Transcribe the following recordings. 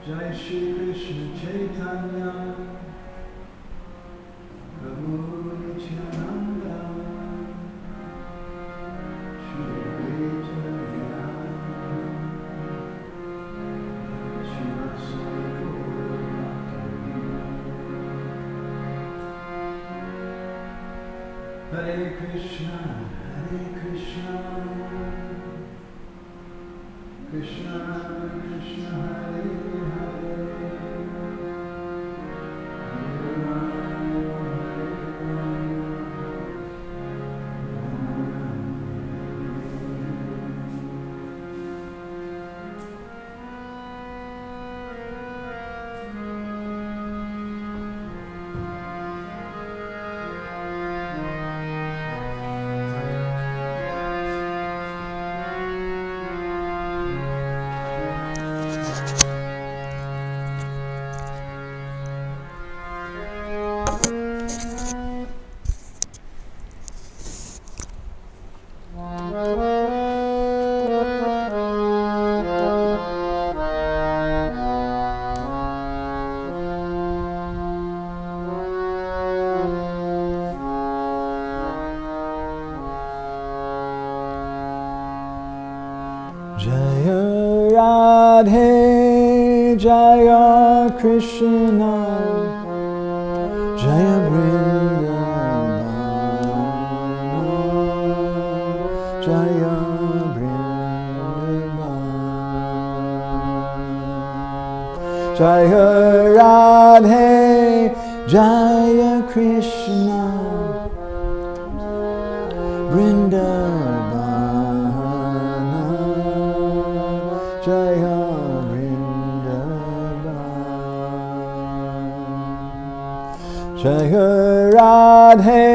Jai Shri Krishna Chaitanya Prabhu Nityananda Shri Advaita Shivasai Gaura Hare Krishna Krishna Krishna Hare Jaya Radhe Jaya Krishna Jaya Vrindavana Jaya Vrindavana Jaya Radhe Jaya Krishna Vrindavana Jaya Vrindavana Jaya Radhe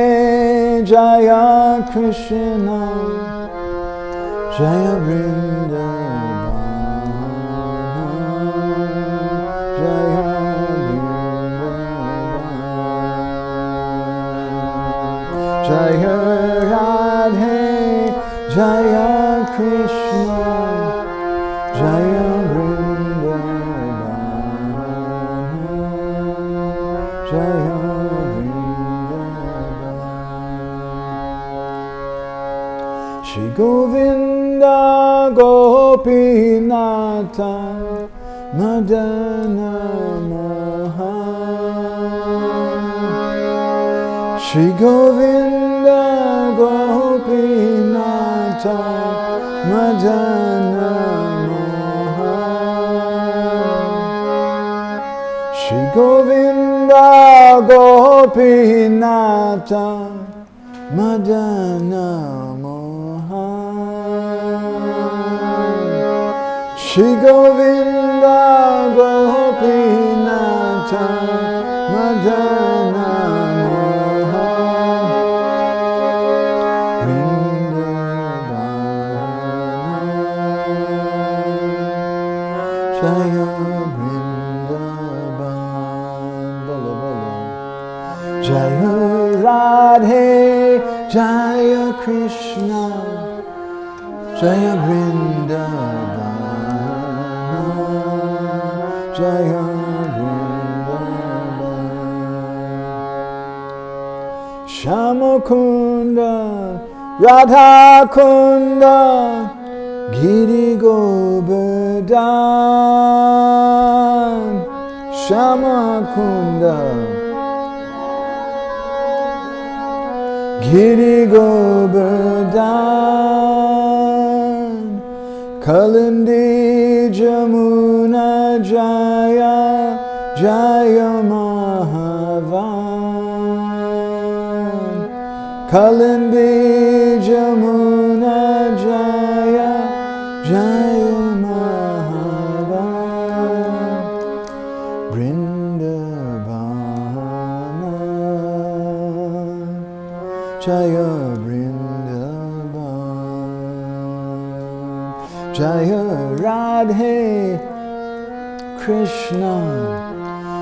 Jaya Krishna Jaya Vrindavana Jaya Vrindavana Jaya Radhe Jaya Krishna Jaya Vrindavana Jaya Vrindavana Shri Govinda Gopinatha Madana Mohan Shri Govinda Gopinatha Madana Shri Govinda Gopinatha Madana Mohan Shri Govinda Gopinatha Madana Mohan Jaya Jaya Radhe Jaya Krishna Jaya Vrindavana Jaya Vrindavana Shama Kunda Radha Kunda Giri Govardhan Shama Kunda Giri Govardhan Kalindi Jamuna Jaya Jaya Mādhavānanda. Kalindi Jamuna Jaya Jaya Mādhavānanda. Vrindavana Jaya Jaya Radhe Krishna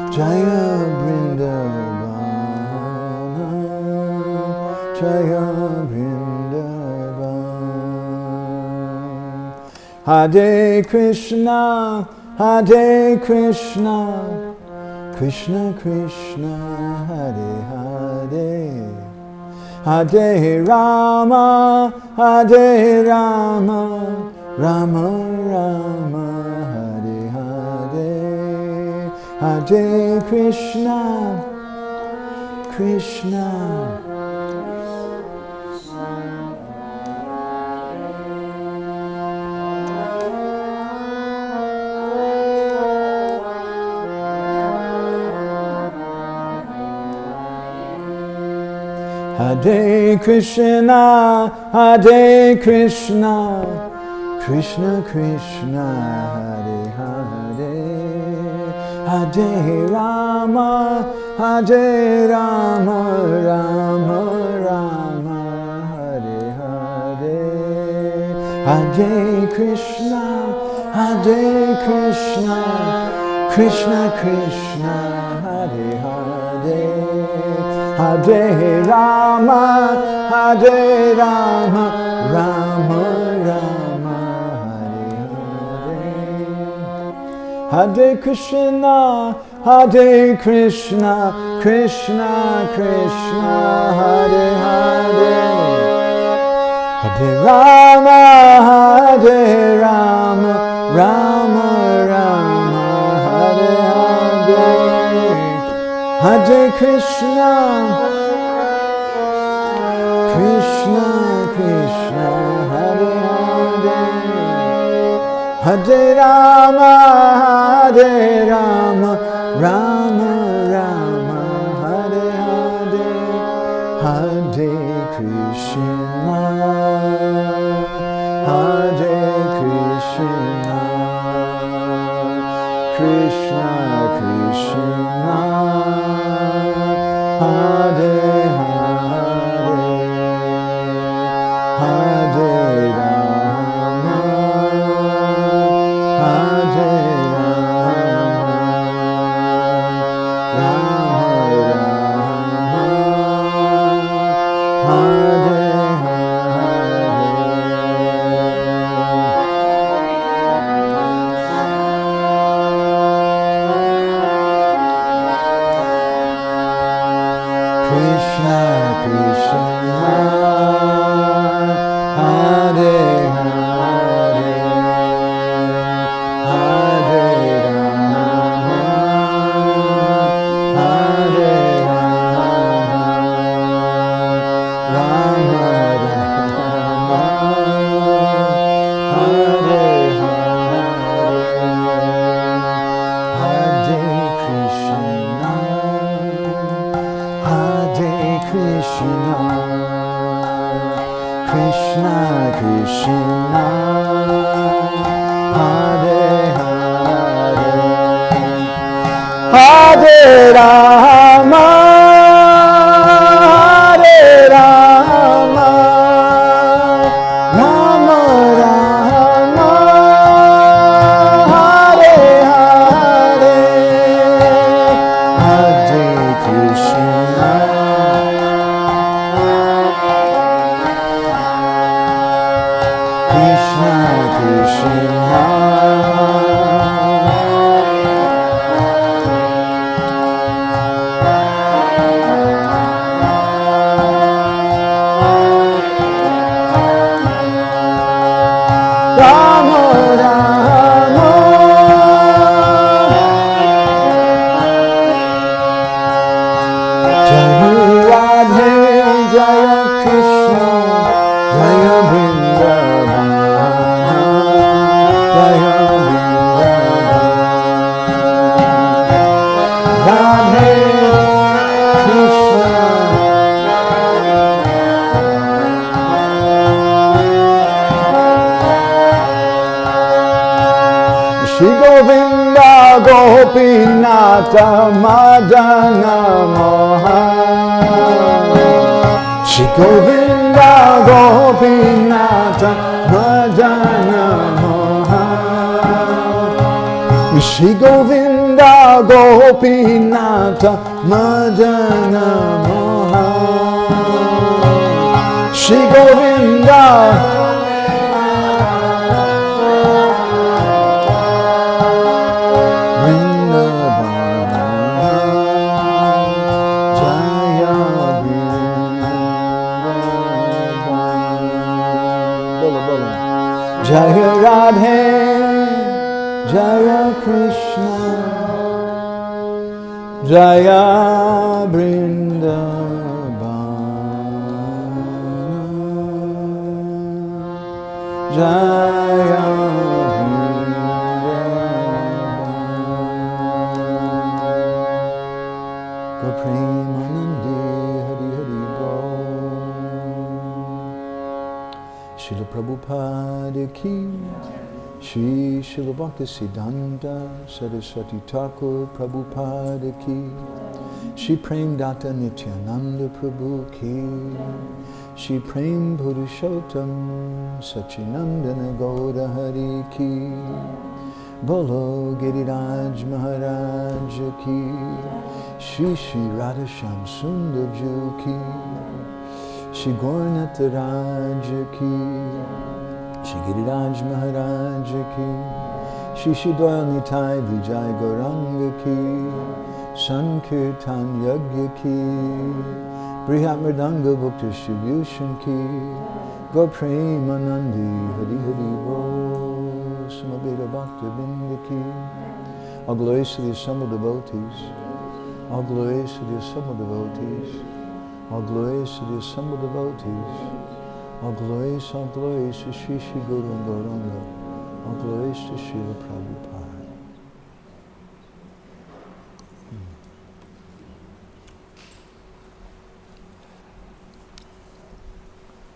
Jaya Vrindavana Jaya Vrindavana. Hare Krishna Krishna Krishna Hare Hare Hare Rama Rama Rama Hare Hare Hare Krishna Krishna Hare Krishna Krishna Krishna Hare Hare Hare Rama Rama Rama Hare Hare Hare Krishna Krishna Krishna Hare Hare Hare Rama Rama Rama Hare Krishna Krishna Krishna Hare Hare Hare Rama Rama Rama Hare Hare Hare Krishna Krishna Krishna Hare Hare Hare Rama Rama Rama Hare Hare Hare Krishna Krishna Krishna Hare Hare Hare Rama Krishna Krishna Hare Hare Hare Rama Hare Rama Rama Rama Hare Hare Hare Krishna Krishna Krishna Krishna Hare Hare Hare Rama Rama Rama Hare Hare Hare Krishna Krishna Krishna Rama Rama Jaya Radhe Jaya Krishna Jaya Vrindavana Gopinata Madana Mohan. Shri Govinda Gopinata Madana Mohan. Shri Govinda Gopinata Madana Mohan. Shri Govinda Jaya Radhe, Jaya Krishna, Jaya Vrindavan, Jaya Vrindavan. Go Premanandi Hari Hari Bol. Srila Prabhupada ki, Shri Srila Bhaktisiddhanta Saraswati Thakur Prabhupada ki, Shri Prem Data Nityananda Prabhu ki, Shri Prem Purushottam Sachinandana Gaura Hari ki, Bolo Giriraj Maharaj ki, Shri Shri Radhasham Sundar Ju ki, Shri Gornath Raj ki, Shri Giriraj Maharaj ki, Shri Shri Doyal Nitai Vijay Gauranga ki, Sankirtan Yagya ki, Brihat Mridanga Book Distribution ki, Go Premanandi Hari Hari Bol, Samaveda Bhakta Vinda ki. All glories to the assembled devotees, all glories to the assembled devotees, all glories to the assembled devotees, all glories to Shri Shri Guru and Gauranga, all glories to Srila Prabhupada.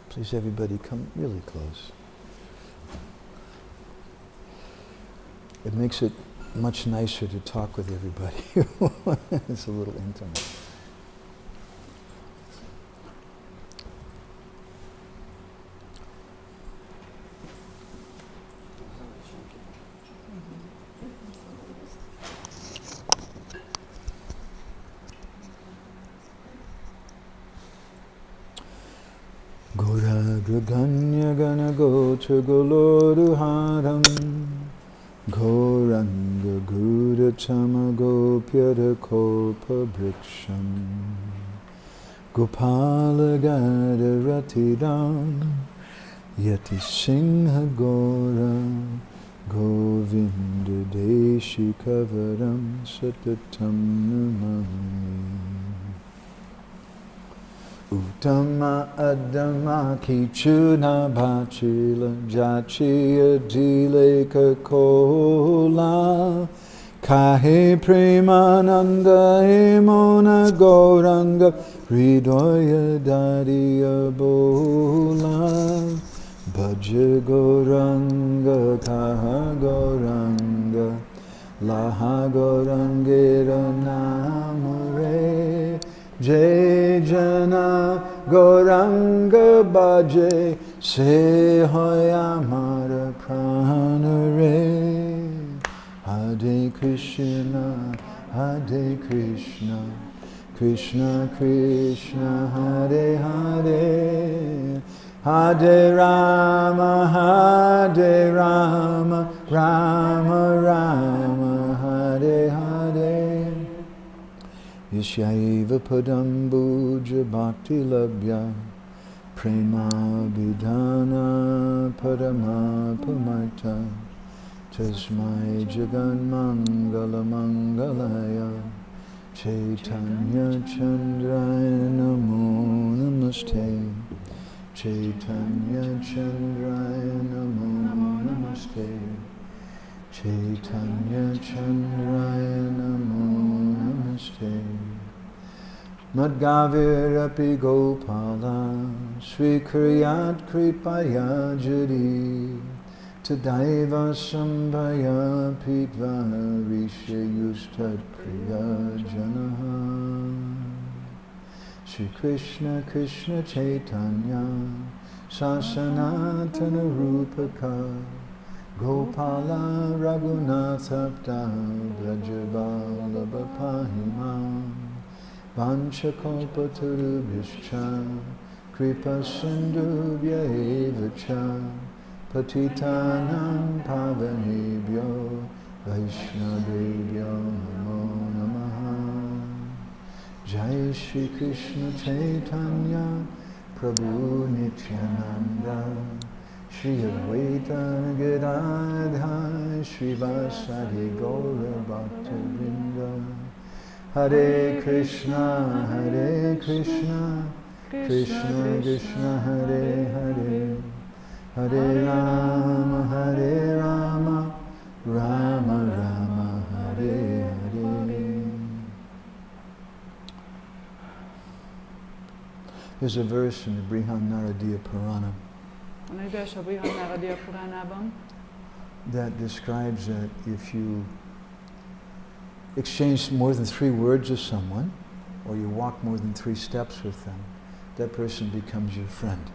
Please everybody come really close. It makes it much nicer to talk with everybody. It's a little intimate. Ganya Gana Gocha Goloruharam Gauranga Gura Chama Gopyara Kopa Briksham Gopala Gada Ratiram Yati Singha Gora Govinda Deshi Kavaram Satatam Namami Uttama Adama Kichuna Bachila Jachiya Dileka Kola Kahe Premananda Emona Gauranga Hridoya Dariya Bola Bhaja Gauranga Kaha Gauranga Laha Gaurangera Namare Jai Jana Gauranga Bhaje Se Hoya Mara Pranare Hare Krishna Hare Krishna Krishna Krishna Hare Hare Hare Rama Rama Rama Hare Hare Yashaiva Padambuja Bhakti Labhya Prema Vidhana Padama Pamarta Tasmai Jagan Mangala Mangalaya Chaitanya Chandraya Namo Namaste Chaitanya Chandraya Namo Namaste Chaitanya Chandraya Namo Namaste Madgavirapi Gopala Sri Kriyat Kripaya Jari Tadaiva sambhaya pitva rishe yustad priya janaha. Shri Krishna Krishna Chaitanya Sasanatana Rupaka Gopala Raghunathabda Vrajabala Pahimam Vanchakalpatarubhishcha Kripa Sindhubhya evacha Patitanam Pavanebhyo Vaishnavebhyo Namo Namaha. Jai Shri Krishna Chaitanya Prabhu Nityananda Shri Advaita Gadadha Shri Vasadi Gaura Bhakta Vrinda. Hare Krishna Krishna Krishna Hare Hare Hare Rama Rama Rama Hare Hare. There's a verse in the Brihannaradiya Purana that describes that if you exchange more than 3 words with someone, or you walk more than 3 steps with them, that person becomes your friend.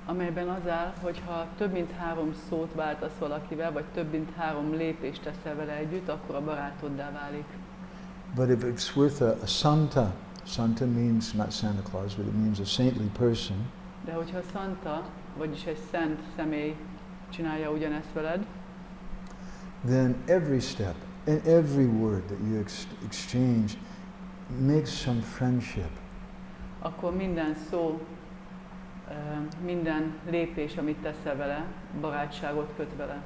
Amelyben az áll, hogy ha több mint 3 szót váltasz valakivel, vagy több mint 3 lépést teszel vele együtt, akkor a barátoddá válik. But if it's with a santa, santa means not Santa Claus, but it means a saintly person. De hogyha santa, vagyis egy szent személy csinálja ugyanezt veled, then every step and every word that you exchange makes some friendship. Akkor minden szó, minden lépés, amit teszel vele, barátságot köt vele.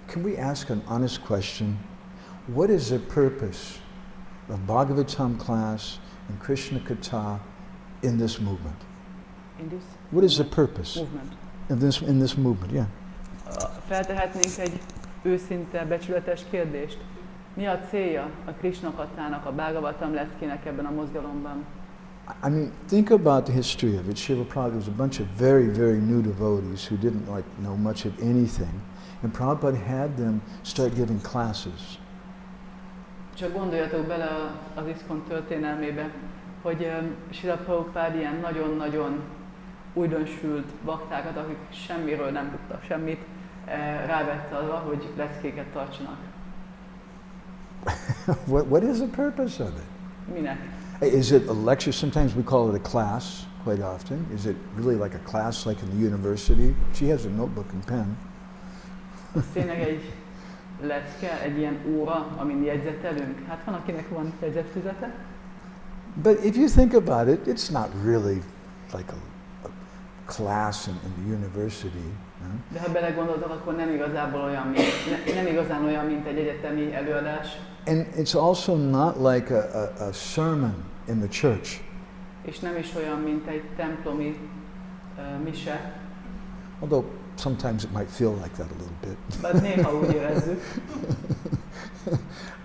Can we ask an honest question? What is the purpose of Bhagavatam class and Krishna Katha in this movement? What is the purpose in this movement? Yeah. Feltehetnénk egy őszinte, becsületes kérdést. Mi a célja a Krishna Kathának, a Bhagavatam leckének ebben a mozgalomban? I mean, think about the history of it. Srila Prabhupada was a bunch of very, very new devotees who didn't know much of anything, and Prabhupada had them start giving classes. Csak gondoljatok bele az ISKCON történelmébe, hogy Srila Prabhupada ilyen nagyon-nagyon újdonsült baktákat, akik semmiről nem tudtak semmit, rávette arra, hogy leckéket tartsanak. What is the purpose of it? Minek? Is it a lecture? Sometimes we call it a class quite often. Is it really like a class like in the university? She has a notebook and pen. Ez tényleg egy lecke, egy ilyen óra, amin jegyzetelünk. Hát van, akinek van jegyzetfüzete. But if you think about it, it's not really like a class in the university. No? De ha belegondoltak, akkor nem igazán olyan, mint egy egyetemi előadás. And it's also not like a sermon in the church. És nem is olyan, mint egy templomi mise. Although sometimes it might feel like that a little bit. But néha úgy érezzük.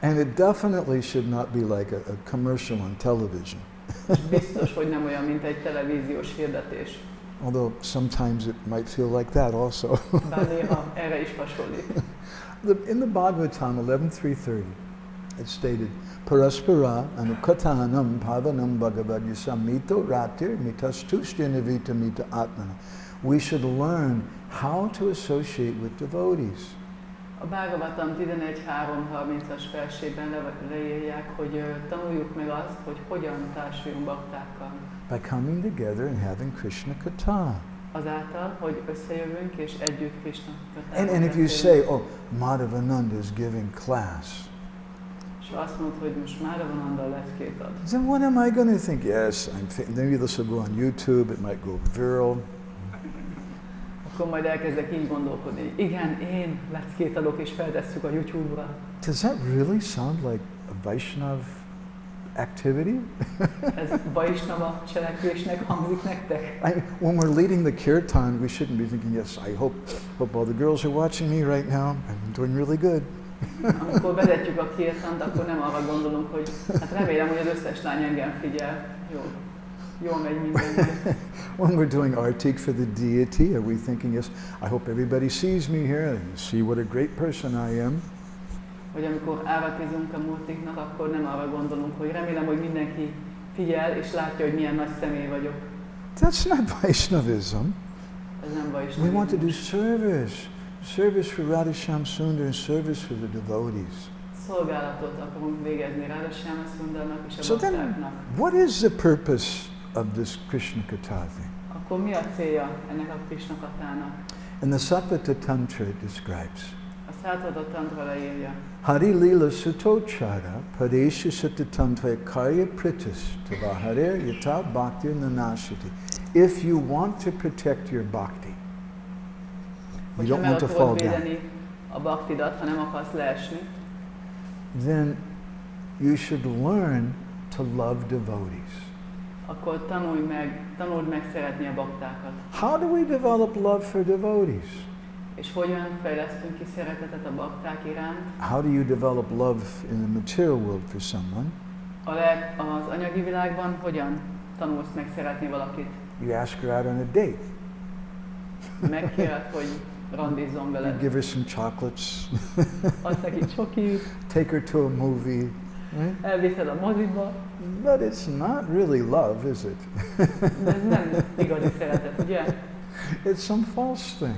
And it definitely should not be like a commercial on television. Biztos, hogy nem olyan, mint egy televíziós hirdetés. Although sometimes it might feel like that also. Bár néha erre is hasonlít. In the Bhagavatam 11.330, it's stated, Paraspara anukathanam pavanam bhagavad samito ratir mitastushtinavita mita atmana. We should learn how to associate with devotees. A Bhagavatam 11.3.30-as versében leírják, hogy tanuljuk meg azt, hogy hogyan társuljunk baktákkal. By coming together and having Krishna Katha. Azáltal, hogy összejövünk és együtt Krishna Katháról And if you say, oh, Mādhavānanda is giving class. És azt mondod, hogy most Mādhavānanda leckét ad. Then what am I going to think? Yes, maybe this will go on YouTube, it might go viral. Akkor majd elkezdek így gondolkodni. Igen, én leckét adok és feltesszük a YouTube-ra. Does that really sound like a Vaishnav activity? Ez Vaishnava cselekvésnek hangzik nektek? When we're leading the kirtan, we shouldn't be thinking, yes, I hope all the girls are watching me right now. I'm doing really good. Amikor vezetjük a kirtant, akkor nem arra gondolunk, hogy hát remélem, hogy az összes lány engem figyel. Jól megy minden. when we're doing artik for the deity, are we thinking, yes, I hope everybody sees me here and see what a great person I am? Hogy amikor áratizunk a murtiknak, akkor nem arra gondolunk, hogy remélem, hogy mindenki figyel és látja, hogy milyen nagy személy vagyok. That's not Vaishnavism. Ez nem Vaishnavizmus. We want to do service. Service for Radhashyam Sundar and service for the devotees. Szolgálatot akarunk végezni Radhashyam Sundarnak és a So then, baktáknak. what is the purpose of this Krishna Katha thing? Akkor mi a célja ennek a Krishna katának? And the Satvata Tantra describes. A Satvata Tantra leírja. Hari Lila Sutochara Padesha Sutta Tantra Karya Pritis Tavahare Yata Bhakti Nanashati. If you want to protect your bhakti, you don't want to fall down, a bhaktidat, ha nem akarsz leesni, then you should learn to love devotees. akkor tanuld meg szeretni a baktákat. How do we develop love for devotees? És hogyan fejlesztünk ki szeretetet a bakták iránt? How do you develop love in the material world for someone? Az anyagi világban hogyan tanulsz meg szeretni valakit? You ask her out on a date. Megkéred, hogy randizzon veled. You give her some chocolates. Adsz neki csokit. Take her to a movie. Right? Elviszed a moziba. But it's not really love, is it? De ez nem igazi szeretet, ugye? It's some false thing.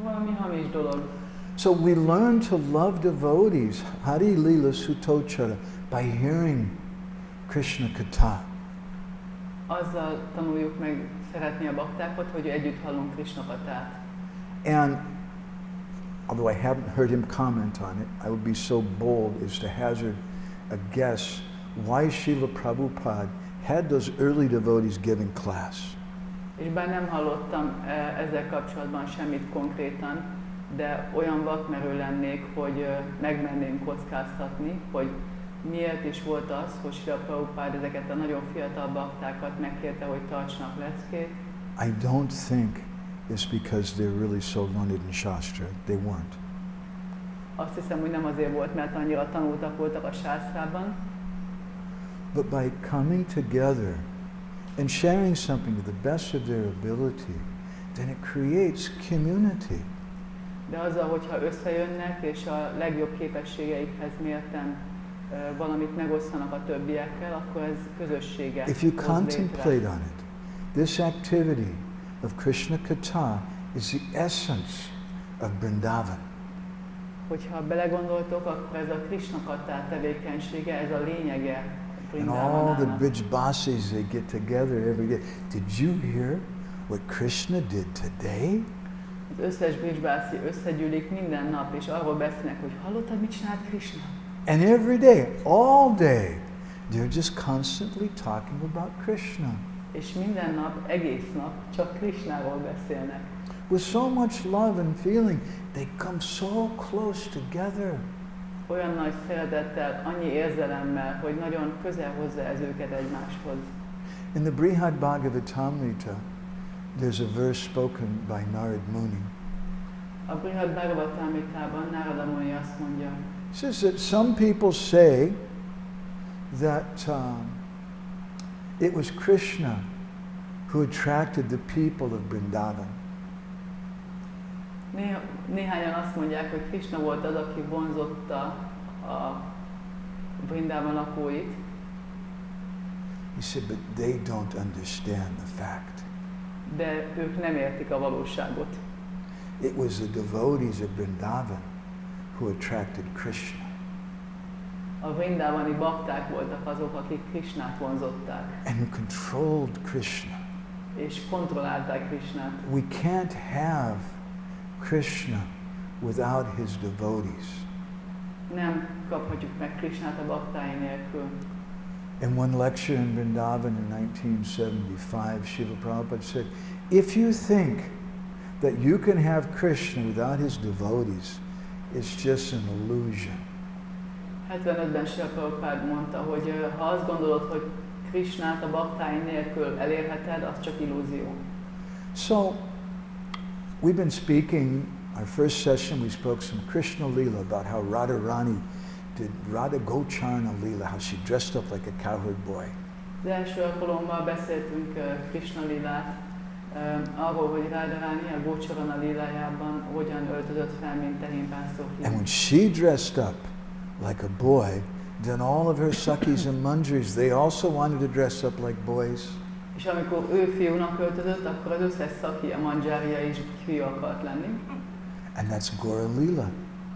Valami hamis dolog. So we learn to love devotees, Hari Lila Sutochara, by hearing Krishna Katha. Azzal tanuljuk meg szeretni a baktákat, hogy együtt hallunk Krishna katát. And although I haven't heard him comment on it, I would be so bold as to hazard a guess why Srila Prabhupada had those early devotees giving class. És bár nem hallottam ezzel kapcsolatban semmit konkrétan, de olyan vakmerő lennék, hogy megmerném kockáztatni, hogy miért is volt az, hogy Srila Prabhupada ezeket a nagyon fiatal baktákat megkérte, hogy tartsanak leckét. I don't think it's because they're really so learned in Shastra. They weren't. Azt hiszem, hogy nem azért volt, mert annyira tanultak voltak a sásztrában, but by coming together and sharing something to the best of their ability, then it creates community. De azzal, hogyha összejönnek és a legjobb képességeikhez mérten valamit megosztanak a többiekkel, akkor ez közösséget If you hoz contemplate létre. on it, this activity of Krishna Katha is the essence of Vrindavan. Hogyha belegondoltok, akkor ez a Krishna katá tevékenysége, ez a lényege And all the Vrindávanának. Brijbasis, they get together every day. Did you hear what Krishna did today? Az összes Brijbászi összegyűlik minden nap, és arról beszélnek, hogy hallottad, mit csinált Krishna? And every day, all day, they're just constantly talking about Krishna. És minden nap, egész nap csak Krishnáról beszélnek. With so much love and feeling, they come so close together. Olyan nagy szeretettel, annyi érzelemmel, hogy nagyon közel hozza ez őket egymáshoz. In the Brihad Bhagavatamrita, there's a verse spoken by Narad Muni. A Brihad Bhagavatamritában Narada Muni azt mondja, It says that some people say that it was Krishna who attracted the people of Vrindavan. Néhányan azt mondják, hogy Krishna volt az, aki vonzotta a Vrindában lakóit. He said, but they don't understand the fact. De ők nem értik a valóságot. It was the devotees of Vrindavan who attracted Krishna. A vrindávani bakták voltak azok, akik Krishnát vonzották. And who controlled Krishna. És kontrollálták Krishnát. We can't have Krishna without his devotees. Nem kaphatjuk meg Krishnát a baktái nélkül. In one lecture in Vrindavan in 1975, Srila Prabhupada said, if you think that you can have Krishna without his devotees, it's just an illusion. 75-ben Srila Prabhupada mondta, hogy ha azt gondolod, hogy Krishnát a baktái nélkül elérheted, az csak illúzió. So, we've been speaking, our first session we spoke some Krishna Leela about how Radharani did Radha Gocharna Leela, how she dressed up like a cowherd boy. Az első alkalommal beszéltünk Krishna lilát, arról, hogy Radharani a Gócsorana lilájában hogyan öltözött fel, mint tehénpásztor fiú. And when she dressed up like a boy, then all of her Sakis and Manjaris, they also wanted to dress up like boys. És amikor ő fiúnak öltözött, akkor az összes szaki, a mandzsária is fiú akart lenni. And that's Gora Lila.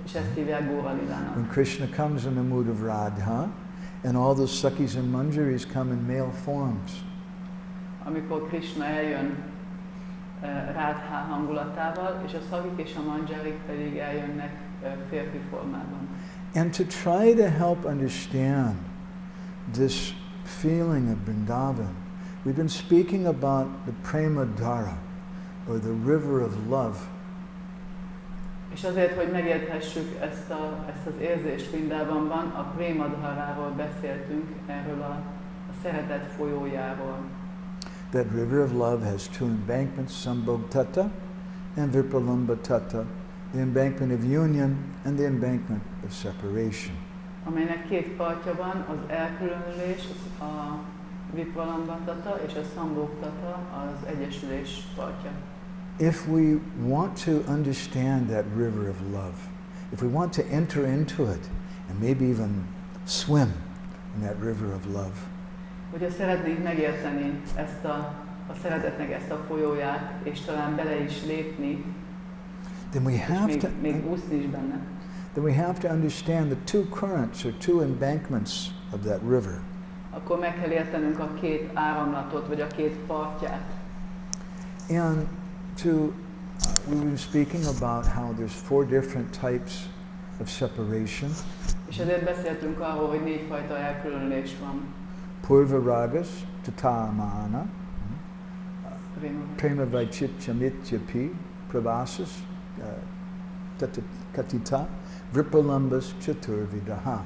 És ezt hívják Góra lilának. When Krishna comes in the mood of Radha, and all those Sakis and Manjaris come in male forms. Amikor Krishna eljön Radha hangulatával, és a szakik és a mandzsárik pedig eljönnek férfi formában. And to try to help understand this feeling of Vrindavan, we've been speaking about the Prema Dhara, or the river of love. És azért, hogy megérthessük ezt az érzést Vrindavanban, a Prema Dharáról beszéltünk, erről a szeretet folyójáról. That river of love has two embankments, Sambhog Tata and Vipralambha Tata, the embankment of union and the embankment of separation. Amelynek két partja van, az elkülönülés, a Vipralambha Tata és a Sambhog Tata, az egyesülés partja. If we want to understand that river of love, if we want to enter into it and maybe even swim in that river of love, hogyha szeretnénk megérteni ezt a szeretetnek ezt a folyóját, és talán bele is lépni, then we have és to még úszni is benne, then we have to understand the two currents or two embankments of that river. akkor meg kell értenünk a két áramlatot, vagy a két partját. And we were speaking about how there's 4 different types of separation. És ezért beszéltünk arról, hogy 4 fajta elkülönülés van. Purva ragas, tatamana, prema vaichitya mityapi, pravasas, katita, vipralambhas, chaturvidaha.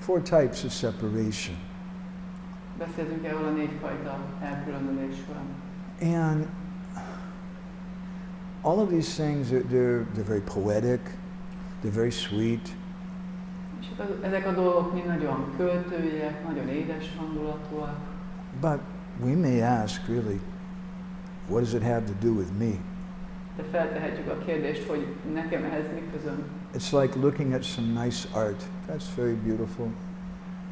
4 types of separation. Beszéltünk erről a 4 fajta elkülönülésről. And all of these things, they're very poetic, they're very sweet. És ezek a dolgok mind nagyon költőiek, nagyon édes hangulatúak. But we may ask, really, what does it have to do with me? De feltehetjük a kérdést, hogy nekem ehhez mi közöm. It's like looking at some nice art. That's very beautiful.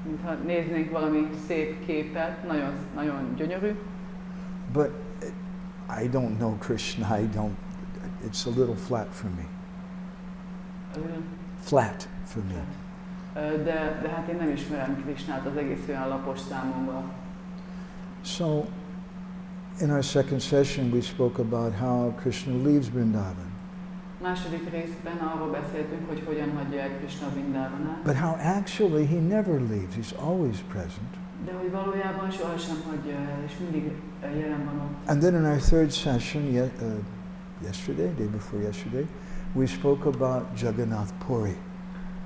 Mintha néznénk valami szép képet, nagyon, nagyon gyönyörű. But I don't know Krishna. It's a little flat for me. Flat for me. De hát én nem ismerem Krishnát, az egész olyan lapos számomra. So, in our second session, we spoke about how Krishna leaves Vrindavan. Második részben arról beszéltünk, hogy hogyan hagyja el Krishna Vrindavanát. But how actually he never leaves. He's always present. De hogy valójában sohasem hagyja el, és mindig jelen van ott. And then in our third session, day before yesterday, we spoke about Jagannāth Puri.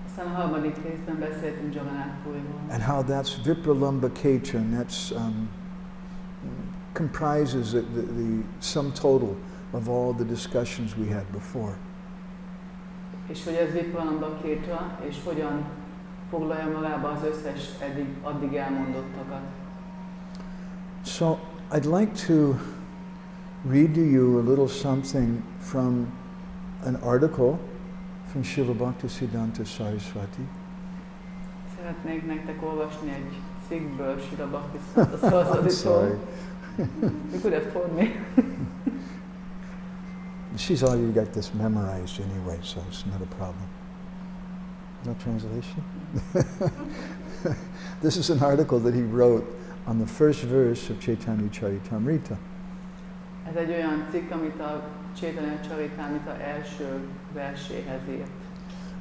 Aztán a harmadik részben beszéltünk Jagannāth Puriról. And how that's Vipralambha ksetra, and that's comprises the sum total of all the discussions we had before. És hogy ez Vipralambha ksetra, és hogyan foglalja magába az összes addig elmondottakat. So I'd like to read to you a little something from an article from Srila Bhaktisiddhanta Saraswati. Szeretnék nektek olvasni egy cikkből Srila Bhaktisiddhanta Saraswatitól. You could have told me. She's already got this memorized anyway, so it's not a problem. No translation? This is an article that he wrote on the first verse of Chaitanya Charitamrita. Ez egy olyan cikk, amit a Chaitanya Charitamrita első verséhez írt.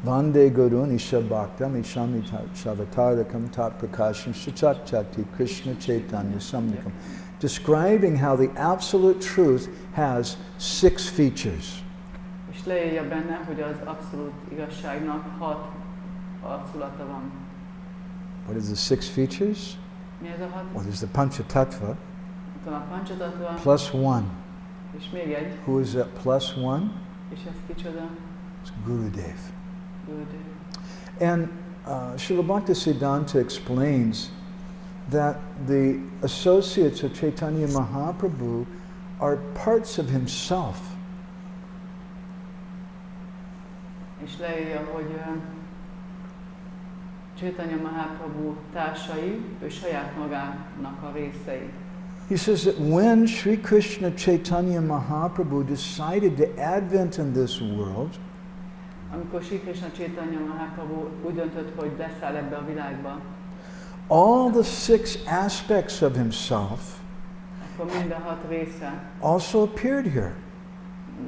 Vande Gurun Isha Bhaktam Ishami Savatarakam Tat Prakasham Shachat Chati Krishna Chaitanya Samnikam. Describing how the absolute truth has 6 features. És leírja benne, hogy az abszolút igazságnak 6 arculata van. What is the 6 features? Mi ez a 6? Well, there's the Panchatattva. Ott van a Panchatattva. Plus 1. És még egy. Who is that plus 1? És ez kicsoda? It's Gurudev. Gurudev. And Srila Bhaktisiddhanta explains that the associates of Chaitanya Mahaprabhu are parts of himself. És leírja, hogy Chaitanya Mahaprabhu társai, ő saját magának a részei. He says that when Sri Krishna Chaitanya Mahaprabhu decided to advent in this world, amikor Sri Krishna Chaitanya Mahaprabhu úgy döntött, hogy beszáll ebbe a világba, all the 6 aspects of himself akkor mind a 6 része also appeared here.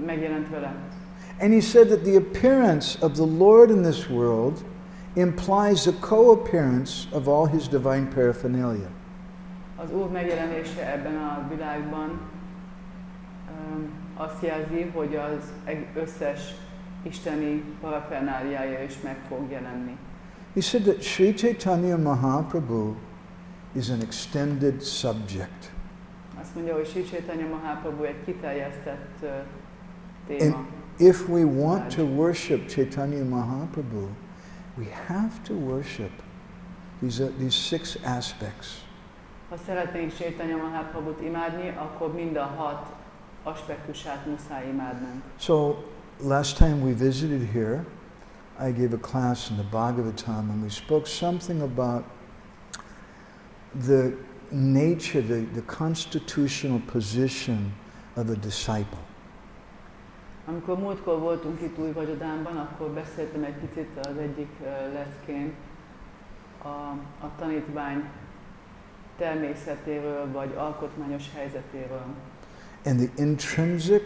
megjelent vele. And he said that the appearance of the Lord in this world implies the co-appearance of all his divine paraphernalia. Az Úr megjelenése ebben a világban azt jelzi, hogy az összes isteni paraphernáliája is meg fog jelenni. He said that Sri Chaitanya Mahaprabhu is an extended subject. Azt mondja, hogy Sri Chaitanya Mahaprabhu egy kiterjesztett téma. And if we want to worship Chaitanya Mahaprabhu, we have to worship these 6 aspects. Ha szeretnénk Chaitanya Mahaprabhut imádni, akkor mind a 6 aspektusát muszáj imádnunk. So, last time we visited here, I gave a class in the Bhagavatam and we spoke something about the nature, the constitutional position of a disciple. Amikor múltkor voltunk itt új vagy a Dhámban, akkor beszéltem egy picit az egyik leckén a tanítvány természetéről, vagy alkotmányos helyzetéről. And the intrinsic,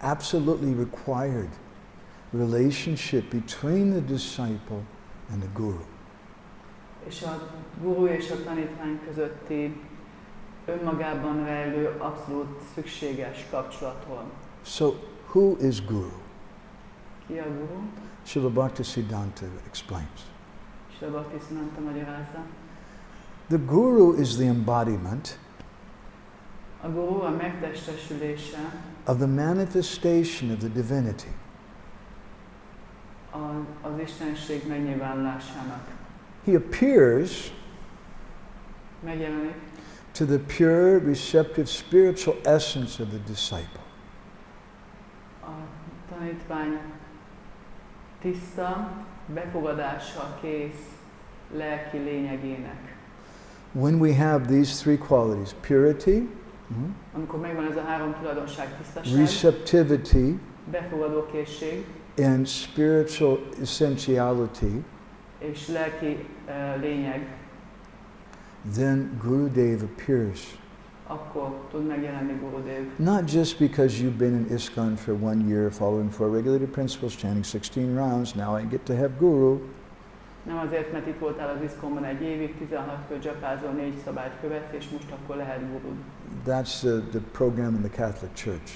absolutely required relationship between the disciple and the guru. És a guru és a tanítvány közötti önmagában rejlő abszolút szükséges kapcsolatról. So, who is guru? Ki a guru? Srila Bhaktisiddhanta explains. Srila Bhaktisiddhanta magyarázza. The guru is the embodiment A guru a megtestesülése of the manifestation of the divinity. Az istenség megnyilvánulásának. He appears Megjelenik to the pure, receptive, spiritual essence of the disciple. a tanítvány tiszta, befogadásra kész lelki lényegének. When we have these 3 qualities, purity, Amikor megvan ez a 3 tulajdonság, tisztaság, receptivity, befogadókészség and spiritual essentiality, és lelki lényeg, then Gurudev appears. akkor tud megjelenni Gurudev. Not just because you've been in ISKCON for 1 year, following 4 regulated principles, chanting 16 rounds, now I get to have Guru. Nem azért, mert itt voltál az ISKCON-ban egy évig, 16 kör dzsapázol, 4 szabályt követsz, és most akkor lehet gurud. That's the program in the Catholic Church.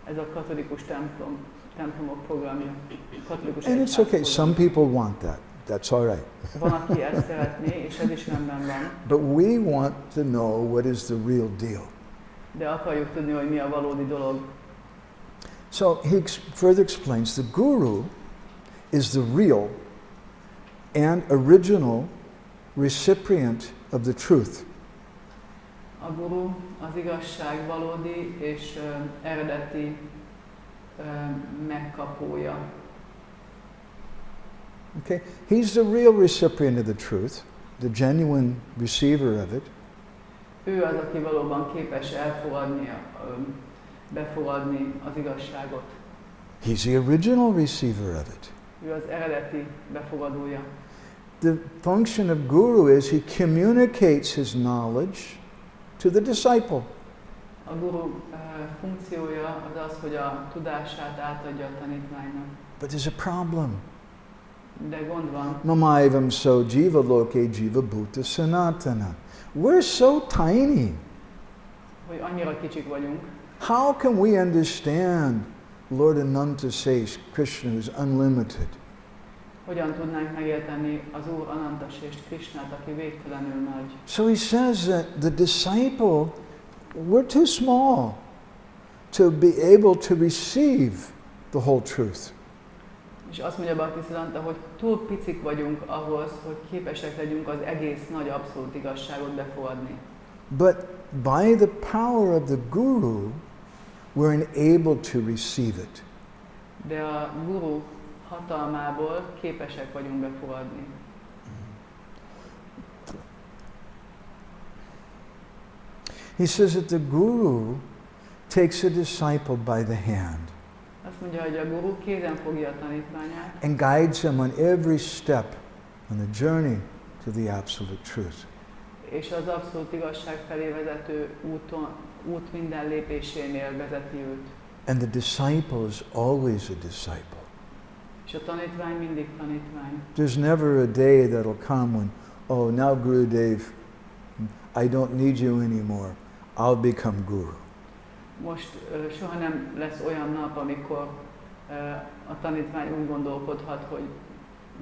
Ez a katolikus templomok programja. Katolikus And it's okay, some people want that. That's all right. Van, aki ezt szeretné, és ez is rendben van. But we want to know what is the real deal. De akarjuk tudni, hogy mi a valódi dolog. So he further explains the Guru is the real and original recipient of the truth. A guru az igazság valódi és eredeti megkapója. Okay, he's the real recipient of the truth, the genuine receiver of it. Ő az, aki valóban képes elfogadni, befogadni az igazságot. He's the original receiver of it. Ő az eredeti befogadója. The function of Guru is he communicates his knowledge to the disciple. A guru funkciója az az, hogy a tudását átadja a tanítványnak. But there's a problem. De gond van. Mamaivam so jiva loke jiva bhuta sanatana. We're so tiny. Hogy annyira kicsik vagyunk. How can we understand Lord Ananta says Krishna is unlimited? Hogyan tudnánk megérteni az Úr Anantasést, Krishnát, aki végtelenül nagy? So he says that the disciple, we're too small to be able to receive the whole truth. És azt mondja Bhaktisiddhanta, hogy túl picik vagyunk ahhoz, hogy képesek legyünk az egész nagy abszolút igazságot befogadni. But by the power of the Guru, we're enabled to receive it. De a Guru hatalmából képesek vagyunk befogadni. He says that the Guru takes a disciple by the hand Azt mondja, hogy a Guru kézen fogja a tanítványát, and guides him on every step on the journey to the absolute truth. és az abszolút igazság felé vezető út minden lépésénél vezeti őt. And the disciple is always a disciple. És a tanítvány mindig tanítvány. There's never a day that'll come when, oh, now Gurudev, I don't need you anymore. I'll become Guru. Most soha nem lesz olyan nap, amikor a tanítvány úgy gondolkodhat, hogy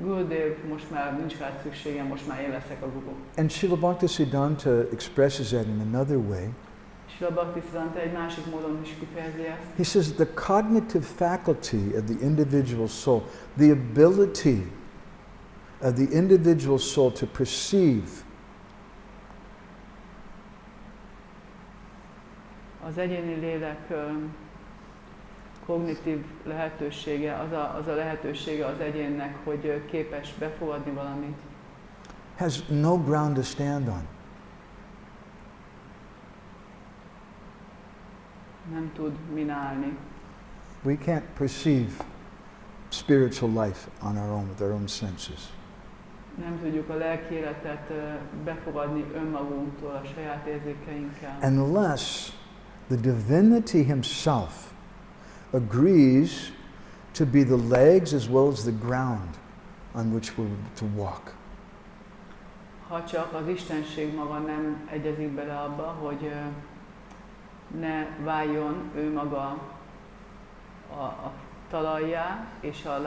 Gurudev, most már nincs rád szükségem, most már én leszek a Guru. And Srila Bhaktisiddhanta expresses that in another way. Srila Bhaktisiddhanta egy másik módon is kifejezi ezt. He says the cognitive faculty of the individual soul, the ability of the individual soul to perceive Az egyéni lélek kognitív lehetősége, az a lehetősége az egyénnek, hogy képes befogadni valamit. has no ground to stand on. Nem tud min állni. We can't perceive spiritual life on our own with our own senses. Nem tudjuk a lelki életet befogadni önmagunktól, a saját érzékeinkkel. Unless the divinity himself agrees to be the legs as well as the ground on which we're to walk. Ha csak az Istenség maga nem egyezik bele abba, hogy ne váljon ő maga a talajjá és a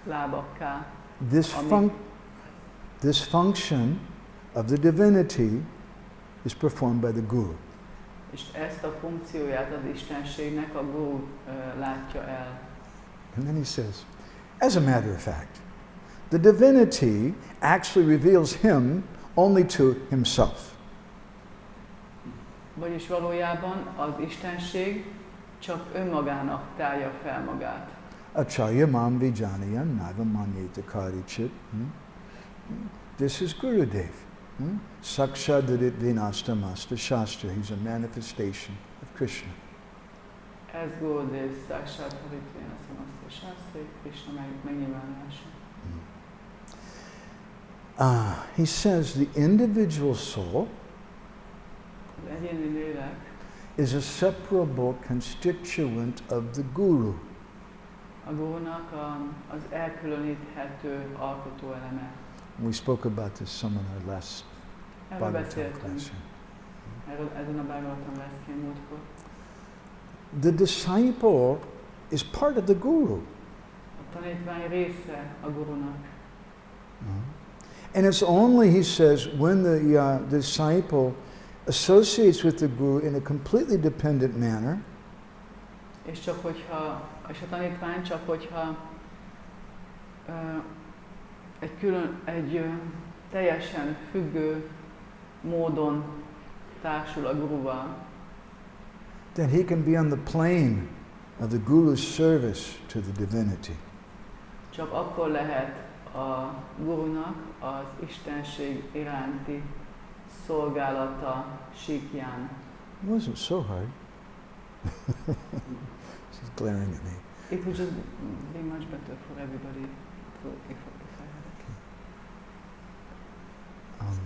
lábakká. This function of the divinity is performed by the Guru. És ezt a funkcióját az Istenségnek a Guru látja el. And then he says, as a matter of fact, the divinity actually reveals him only to himself. Vagyis valójában az Istenség csak önmagának tárja fel magát. Acharya mam vijanayan navamanyeta karichit. This is Gurudev. Sakshadarit vinastamasta shastra. He's a manifestation of Krishna. Ez Gurudev Sakshadarit vinastamasta shastra, Krishna megnyilvánulása. He says the individual soul az egyéni lélek is a separable constituent of the Guru. A Gurunak az elkülöníthető alkotóeleme. We spoke about this some in our last Bhagavatam class. Ezen a Bhagavatam leszkén múltkor. The disciple is part of the Guru. A tanítvány része a Gurunak. And it's only, he says, when the disciple associates with the Guru in a completely dependent manner, és a tanítvány csak hogyha egy teljesen függő módon társul a Guruval, then he can be on the plane of the Guru's service to the divinity. Csak akkor lehet a Gurunak az Istenség iránti szolgálata síkján. It wasn't so hard. She's glaring at me. It would just be much better for everybody if I had it.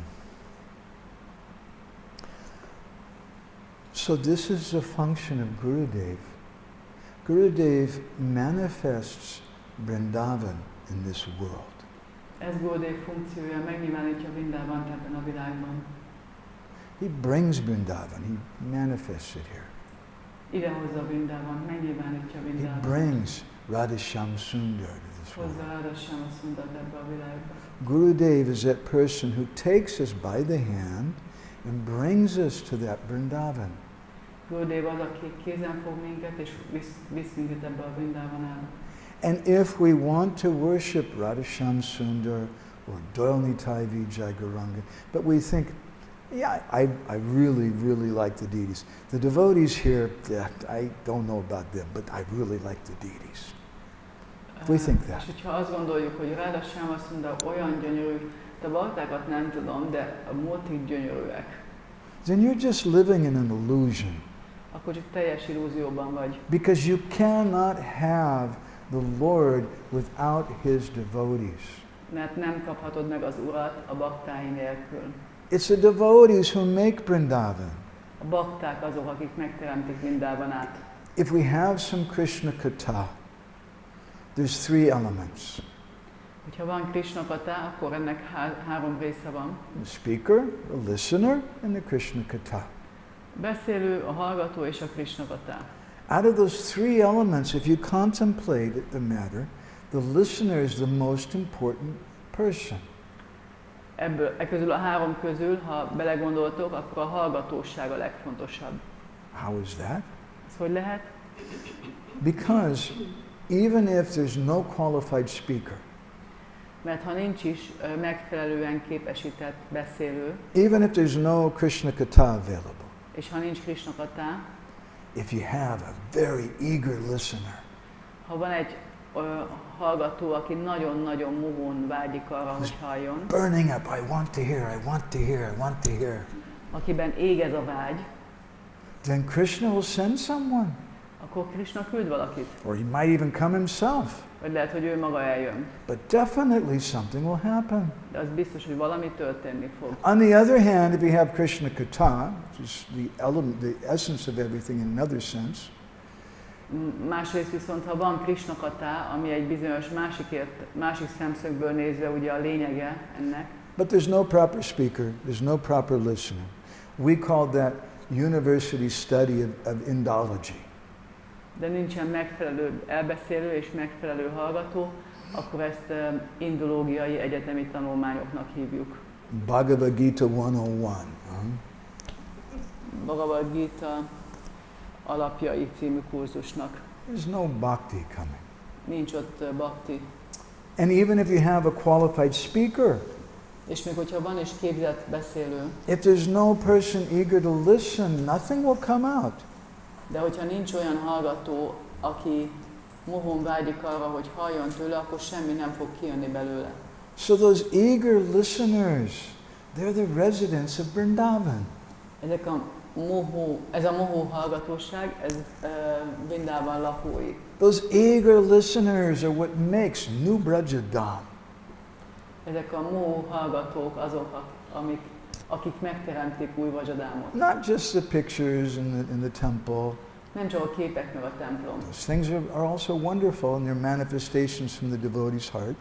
So this is a function of Gurudev. Gurudev manifests Vrindavan in this world. Ez Gurudev funkciója, megnyilvánítja Vrindavant ebben a világban. He brings Vrindavan, he manifests it here. Idehozza Vrindavant, megnyilvánítja He Vrindavant. brings Radhasham Sundar to this world. Hozza Radhasham Sundart ebbe a világba. Gurudev is that person who takes us by the hand and brings us to that Vrindavan. Gurudev az, aki kézen fog minket és visz minket ebbe a Vrindavanába. And if we want to worship Radhasham Sundar or Doilnitai Vijay Gauranga, but we think, yeah, I really, really like the deities. The devotees here, I don't know about them, but I really like the deities. If we think that. És hogyha azt gondoljuk, hogy Radhasham Sundar olyan gyönyörű, de baktákat nem tudom, de a multik gyönyörűek. Then you're just living in an illusion. Akkor csak teljes illúzióban vagy. Because you cannot have the Lord without His devotees. Mert nem kaphatod meg az Urat a baktái nélkül. It's the devotees who make Vrindavan. A bakták azok, akik megteremtik Vrindavanát. If we have some Krishna Katha, there's three elements. Hogyha van Krishna Katha, akkor ennek három része van. The speaker, the listener, and the Krishna Katha. Beszélő, a hallgató és a Krishna Katha. Out of those three elements, if you contemplate the matter, the listener is the most important person. Közül a három közül, ha belegondoltok, akkor a hallgatóság a legfontosabb. How is that? Ez hogy lehet? Because even if there's no qualified speaker, Mert ha nincs is megfelelően képesített beszélő, even if there's no Krishna Katha available, és ha nincs Krishna Katha, if you have a very eager listener, ha van egy hallgató, aki nagyon-nagyon mohón vágyik arra, hogy halljon, burning up, I want to hear, I want to hear, I want to hear, akiben ég ez a vágy, then Krishna will send someone. akkor Krishna küld valakit. Or he might even come himself. Vagy lehet, hogy ő maga eljön. But definitely something will happen. De az biztos, hogy valami történni fog. On the other hand, if you have Krishna Katha, which is the essence of everything in another sense, Másrészt viszont, ha van Krishna Katha, ami egy bizonyos másik szemszögből nézve ugye a lényege ennek, but there's no proper speaker, there's no proper listener. We call that university study of Indology. de nincsen megfelelő elbeszélő és megfelelő hallgató, akkor ezt indológiai egyetemi tanulmányoknak hívjuk. Bhagavad Gita 101. Bhagavad Gita alapjai című kurzusnak. There's no bhakti coming. Nincs ott bhakti. And even if you have a qualified speaker, És még hogyha van is képzett beszélő, if there's no person eager to listen, nothing will come out. de hogyha nincs olyan hallgató, aki mohón vágyik arra, hogy halljon tőle, akkor semmi nem fog kijönni belőle. So those eager listeners, they're the residents of Vrindavan. Ez a mohó hallgatóság, ez Vrindavan lakói. Those eager listeners are what makes New Braja Dhām. Ezek a mohó hallgatók azok, akik megteremtik új Vrajadámot. Not just the pictures in the temple. Nem csak a képek meg a templom. Those things are also wonderful in their manifestations from the devotee's heart.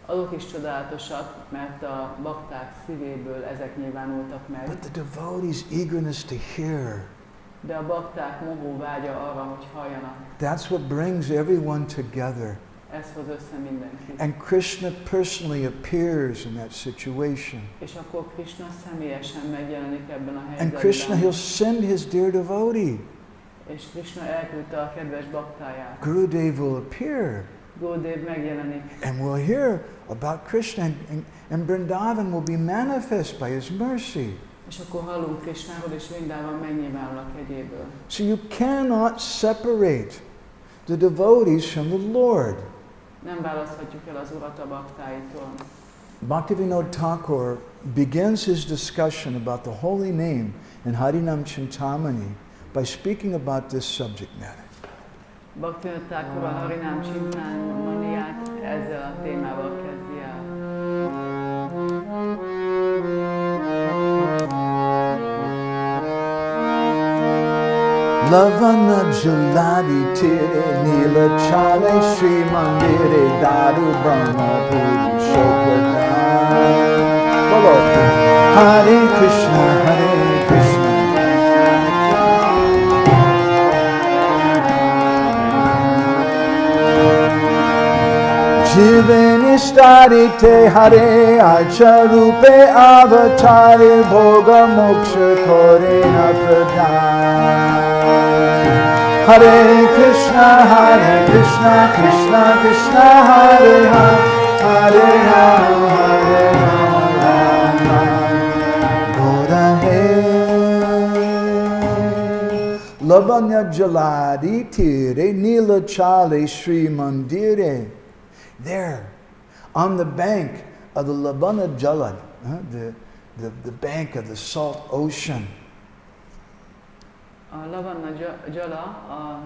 Azok is csodálatosak, mert a bakták szívéből ezek nyilvánultak meg. But the devotee's eagerness to hear, De a bakták mohó vágya arra, hogy halljanak. that's what brings everyone together. Ez hoz össze mindenkit. And Krishna personally appears in that situation. És akkor Krishna személyesen megjelenik ebben a And helyzetben. Krishna, he'll send his dear devotee. És Krishna elküldte a kedves baktáját. Gurudev will appear. Gurudev megjelenik. And we'll hear about Krishna, and Vrindavan will be manifest by his mercy. És akkor hallunk Krishnáról, és Vrindavan megnyilvánul a kegyéből. So you cannot separate the devotees from the Lord. Nem választhatjuk el az Urat a baktáitól. Bhaktivinoda Thakur begins his discussion about the holy name in Harinam Chintamani by speaking about this subject matter. Bhaktivinoda Thakur a Harinam Chintamaniát ezzel a témával kezdi el. Lavana Jaladi Tire Nila Chale Sri Mandire Daru Brahma Puri Shokana. Bolo Hare Krishna, Hare Krishna. Jivani Starite Hare Acharupe Avatare Bhoga Moksha Korena Pradhan. Hare Krishna, Krishna Krishna, Hare Hare, Hare Rama, Hare Rama, Gora Hai. Lavanya Jaladi Tire Nila Chale Shri Mandire. There, on the bank of the Lavanya Jalad, the bank of the salt ocean. A Lavanna Jala, a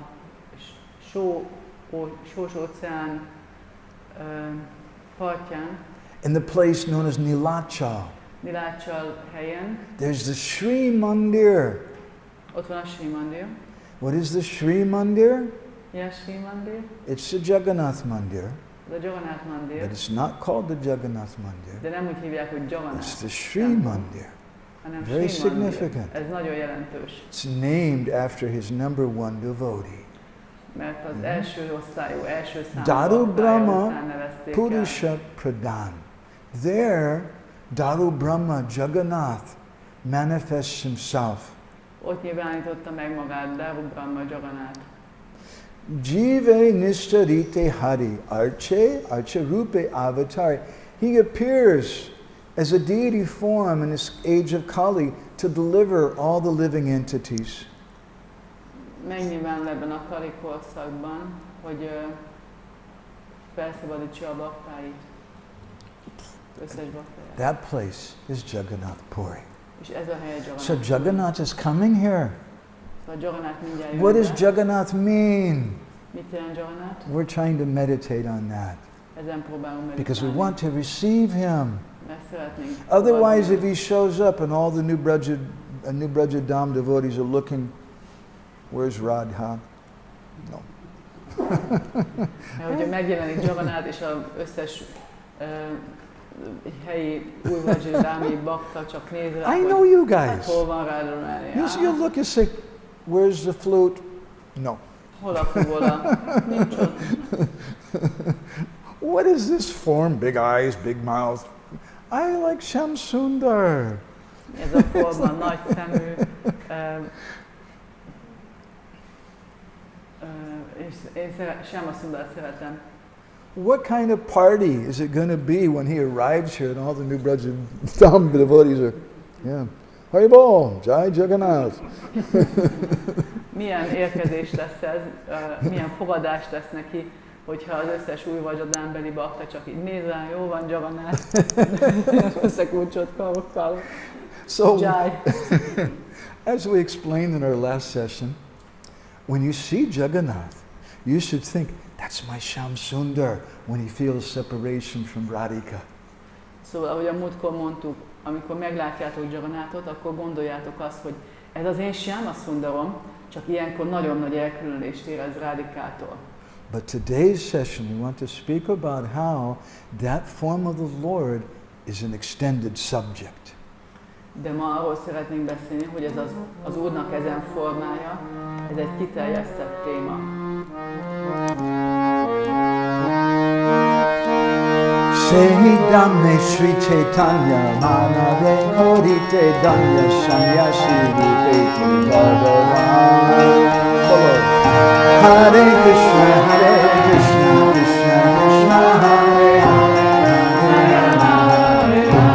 sós óceán partján, in the place known as Nilachal. Nilachal helyen. There's the Sri Mandir. Ott van a Sri Mandir. What is the Sri Mandir? Mi a Sri Mandir? It's the Jagannāth Mandir. Ez a Jagannāth Mandir. But it's not called the Jagannāth Mandir. De nem úgy hívják, hogy Jagannāth. It's the Sri Mandir. Very significant. Ez nagyon jelentős. It's named after his number one devotee. Mert az első osztályú, első számú Daru Brahma után nevezték Purusha el. Pradhan. There, Daru Brahma Jagannāth manifests himself. Ott nyilvánította meg magát Daru Brahma Jagannāth. Jive Nishtarite Hari Arche Rupe Avatari. He appears as a deity form in this age of Kali to deliver all the living entities. Megnyilvánul ebben a Kali korszakban, hogy felszabadítsa a baktáit. Összes baktáját. That place is Jagannāth Puri. És ez a hely Jagannāth. So Jagannāth is coming here. Szóval Jagannāth mindjárt jön. What does Jagannāth mean? Mit jelent Jagannāth? We're trying to meditate on that. Ezen próbálunk meditálni. Because we want to receive him. Mert szeretnénk. Otherwise, if he shows up and all the new Braja Dhām devotees are looking, where's Radha? No. Mert hogyha megjelenik Jagannāth és az összes helyi új Braja Dhámi bakta csak néz rá, I know you guys. hát hol van rá menni. You look and say, where's the flute? No. Hol a fuvola? Nincs ott. What is this form? Big eyes, big mouth. I like Shyam Sundar. Ez a forma nagy szemű, és én Shyam Sundart szeretem. What kind of party is it going to be when he arrives here and all the new Braja Dhām devotees are, yeah, Haribol, Jai Jagannāth. Milyen érkezés lesz ez, milyen fogadás lesz neki, hogyha az összes új Vajradhámbeli bakta csak így néz rá, jó van Jagannāth, összekulcsolt karokkal. So, Jai. as we explained in our last session, when you see Jagannāth, you should think, that's my Shyam Sundar when he feels separation from Radhika. Szóval, ahogy a múltkor mondtuk, amikor meglátjátok Jagannāthot, akkor gondoljátok azt, hogy ez az én Shyama Sundarom, csak ilyenkor nagyon nagy elkülönülést érez Radhikától. But today's session, we want to speak about how that form of the Lord is an extended subject. De ma arról szeretnénk beszélni, hogy ez az Úrnak ezen formája, ez egy kiterjesztett téma. Sehi Dhamme Sri Chaitanya Manave Korite Danya Sanyasi Rupeti Bhagavan. Hare Krishna, Krishna Krishna, Hare Hare, Hare Rama.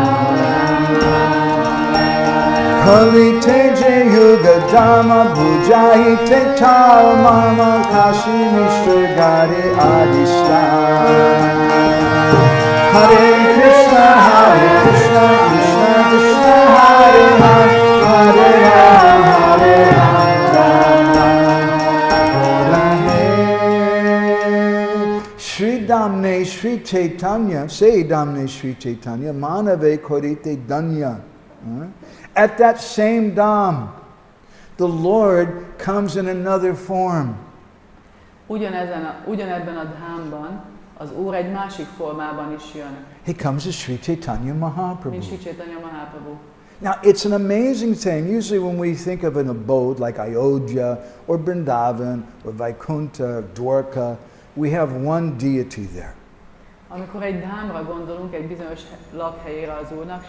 Kalite Je Yuga Dhamma Bhujahite Tal Mama Kashi Mishra Gare Adistan. Hare Krishna, Krishna Krishna, Hare Hare, Hare Rama, Hare Rama. Sri Dhamme Sri Chaitanya, say Dhamme Sri Chaitanya, Manave Korite Danya. At that same Dhām, the Lord comes in another form. Ugyanebben a Dhámban az Úr egy másik formában is jön. He comes as Sri Chaitanya Mahaprabhu. Mint Sri Chaitanya Mahaprabhu. Now, it's an amazing thing. Usually when we think of an abode like Ayodhya or Vrindavan or Vaikuntha or Dwarka, we have one deity there. Amikor egy Dhámra gondolunk, egy bizonyos lakhelyére az Úrnak,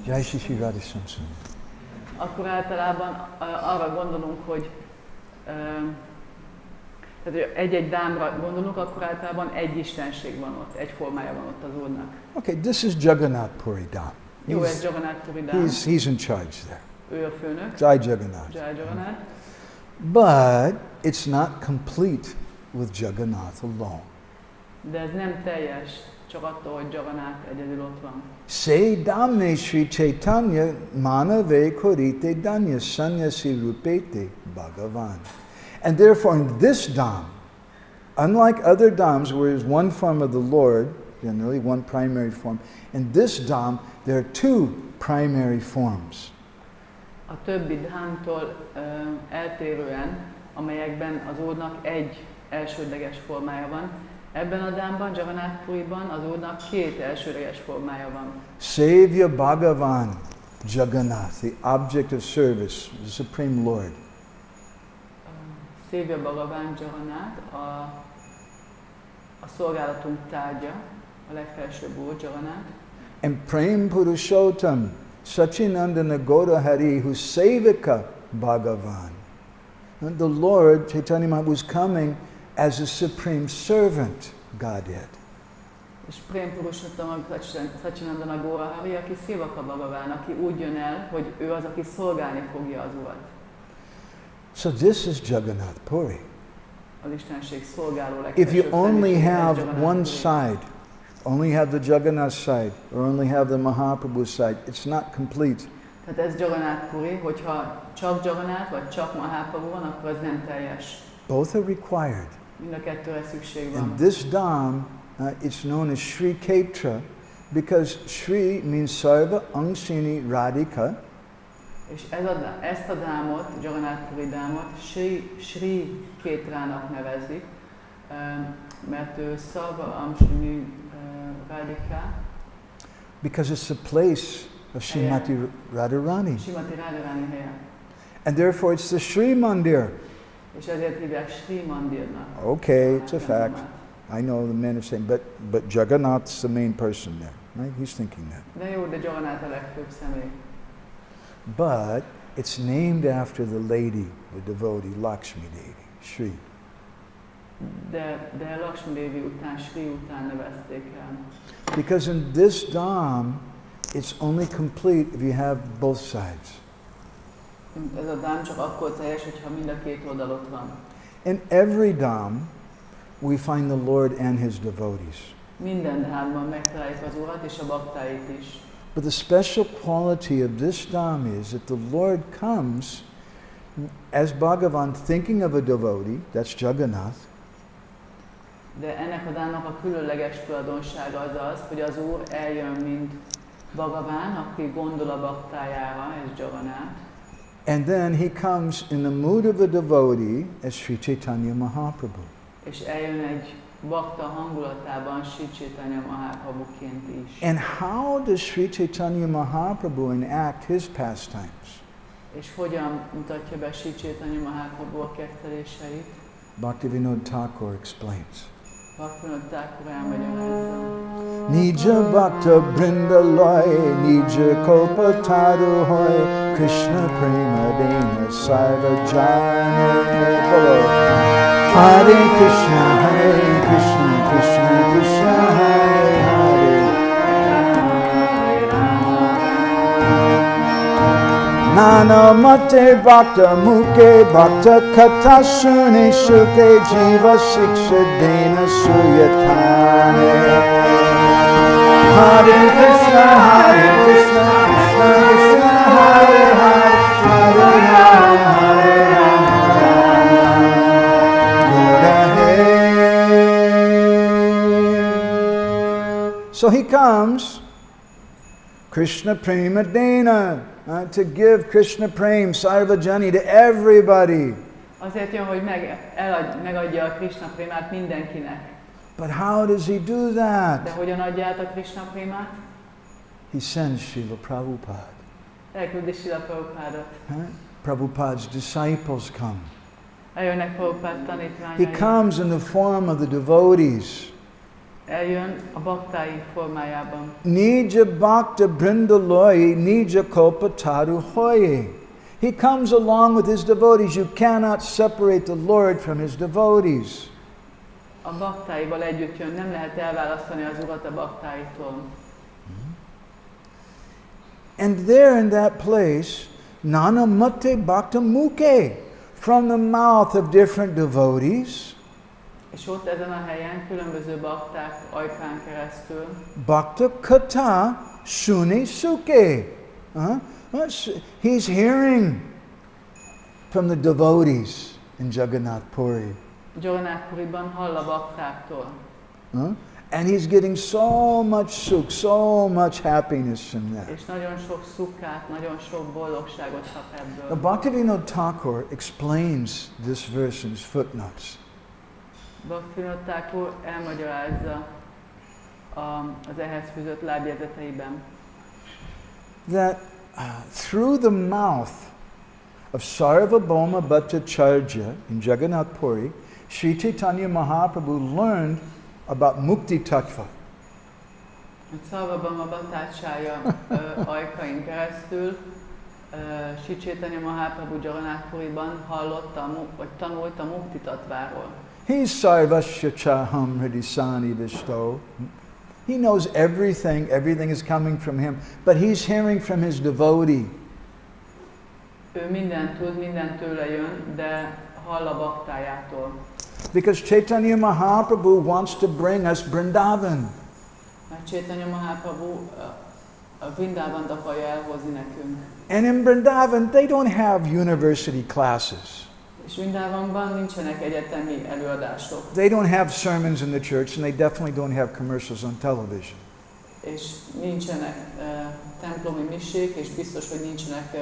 Jai Shri Radha Samsung. akkor általában arra gondolunk, hogy Tehát, hogy egy-egy dámra gondolunk, akkor általában egy istenség van ott, egy formája van ott az Úrnak. Okay, this is Jagannāth Puri Dhām. Jó, ez Jagannāth Puri Dhām. He's in charge there. Ő a főnök. Jai Jagannāth. Jai Jagannāth. But it's not complete with Jagannāth alone. De ez nem teljes, csak attól, hogy Jagannāth egyedül ott van. Se Dhāmne Sri Chaitanya Manave Korite Danya Sanyasi Rupete Bhagavan. And therefore in this Dhām, unlike other Dhāms where there's one form of the Lord, generally one primary form, in this Dhām there are two primary forms. A többi Dhámtól eltérően, amelyekben az Úrnak egy elsődleges formája van, ebben a Dhámban, Jagannāth Puriban az Úrnak két elsődleges formája van. Sevya Bhagavan Jagannāth, the object of service, the Supreme Lord. Sevya Bhagavan Jagannāth, a szolgálatunk tárgya, a legfelsőbb Úr, Jagannāth. And Prem Purushottam Sachinandana Gaurahari, who's Sevika Bhagavan. And the Lord, Chaitanya Mahaprabhu, was coming as a supreme servant Godhead. És Prem Purushottam Sachinandana Gaurahari, aki Sevaka Bhagavan, aki úgy jön el, hogy ő az, aki szolgálni fogja az Urat. So this is Jagannāth Puri. Az Istenség szolgáló If you legfelsőbb only személyiség, ez have Jagannāth one Puri. side, only have the Jagannāth side, or only have the Mahaprabhu side, it's not complete. Tehát ez Jagannāth Puri, hogyha csak Jagannāth vagy csak Mahaprabhu van, akkor ez nem teljes. Both are required. Mind a kettőre szükség van. And this Dhām, it's known as Sri Ksetra, because Sri means Sarva Angshini Radhika. És ezt a dámot, Jagannāth Puri dámot Sri Ksetrának nevezik, mert ő Sarva Angshini Radhika. Because it's the place of Srimati Radharani. Srimati Radharani helye. And therefore it's the Sri Mandir. És ezért hívják Sri Mandirnak. Okay, it's a fact. I know the men are saying, but Jagannāth's the main person there, right? He's thinking that. De jó, de Jagannāth a legfőbb személy. But it's named after the lady, the devotee, Lakshmi Devi, Sri. De Lakshmi Devi után, Sri után nevezték el. Because in this Dhām, it's only complete if you have both sides. Ez a dám csak akkor teljes, hogyha mind a két oldal ott van. In every Dhām, we find the Lord and His devotees. Minden dámban megtaláljuk az Urat és a baktáit is. But the special quality of this Dhām is that the Lord comes as Bhagavan thinking of a devotee, that's Jagannāth. De ennek a dámnak a különleges tulajdonsága az, hogy az Úr eljön, mint Bhagavan, aki gondol a baktájára, ez Jagannāth. And then He comes in the mood of a devotee as Sri Chaitanya Mahaprabhu. És eljön egy bakta hangulatában Sri Chaitanya Mahaprabhuként is. And how does Sri Chaitanya Mahaprabhu enact His pastimes? És hogyan mutatja be Sri Chaitanya Mahaprabhu a kedvteléseit? Bhaktivinoda Thakur explains. Bhaktivinoda Thakur elmagyarázza. Nija Bhakta Brinda Loy, Nija Kalpa Taru Hoy, Krishna Prema Dena Sarva Jana Bolo. Hare Krishna, Krishna Krishna, Hare Hare. Nana Mate Bhakta Mukhe Bhakta Katha Shune Shuke Jiva Shiksha Dena Suyatane. Hare Krishna, Krishna Krishna, Hare Hare, Hare Rama, Hare Rama. So He comes, Krishna Prema Dena, to give Krishna Prem, Sarvajani, to everybody. Azért jön, hogy megadja a Krishna Prémát mindenkinek. But how does He do that? De hogyan adja át a Krishna Prémát? He sends Srila Prabhupada. Elküldi Srila Prabhupádot. Prabhupada's disciples come. Eljönnek Prabhupád He tanítványai. comes in the form of the devotees. Eljön a baktái formájában. Nija Bhakta Brindaloyi, Nija Kalpa Taru Hoye. He comes along with his devotees. You cannot separate the Lord from his devotees. A baktáival együtt jön, nem lehet elválasztani az Urat a baktáitól. And there in that place, Nana Mate Bhakta Mukhe, from the mouth of different devotees, És ott ezen a helyen különböző bakták ajkán keresztül Bhakta Kata Shuni Suke. He's hearing from the devotees in Jagannāth Puri. Jagannāth Puriban hall a baktáktól. And he's getting so much sukh, so much happiness from that. És nagyon sok szukkát, nagyon sok boldogságot kap ebből. Now, Bhaktivinoda Thakur explains this verse in his footnotes. Bhaktivinoda Thakur elmagyarázza az ehhez fűzött lábjegyzeteiben, That through the mouth of Sarvabhauma Bhattacharya in Jagannāth Puri, Sri Chaitanya Mahaprabhu learned about Mukti Tattva. Sarvabhauma Bhattacharya ajkain keresztül Sri Chaitanya Mahaprabhu Jagannāth Puriban hallotta, vagy tanult a Mukti Tattváról. He's Sarvasya Chaham Hridisani Vishto. He knows everything, everything is coming from him, but he's hearing from his devotee. Ő mindent tud, mindent tőle jön, de hall a baktájától. Because Chaitanya Mahaprabhu wants to bring us Vrindavan. Mert Chaitanya Mahaprabhu a Vrindávant akarja elhozni nekünk. And in Vrindavan, they don't have university classes. És Vrindávanban nincsenek egyetemi előadások. They don't have sermons in the church, and they definitely don't have commercials on television. És nincsenek templomi misék, és biztos, hogy nincsenek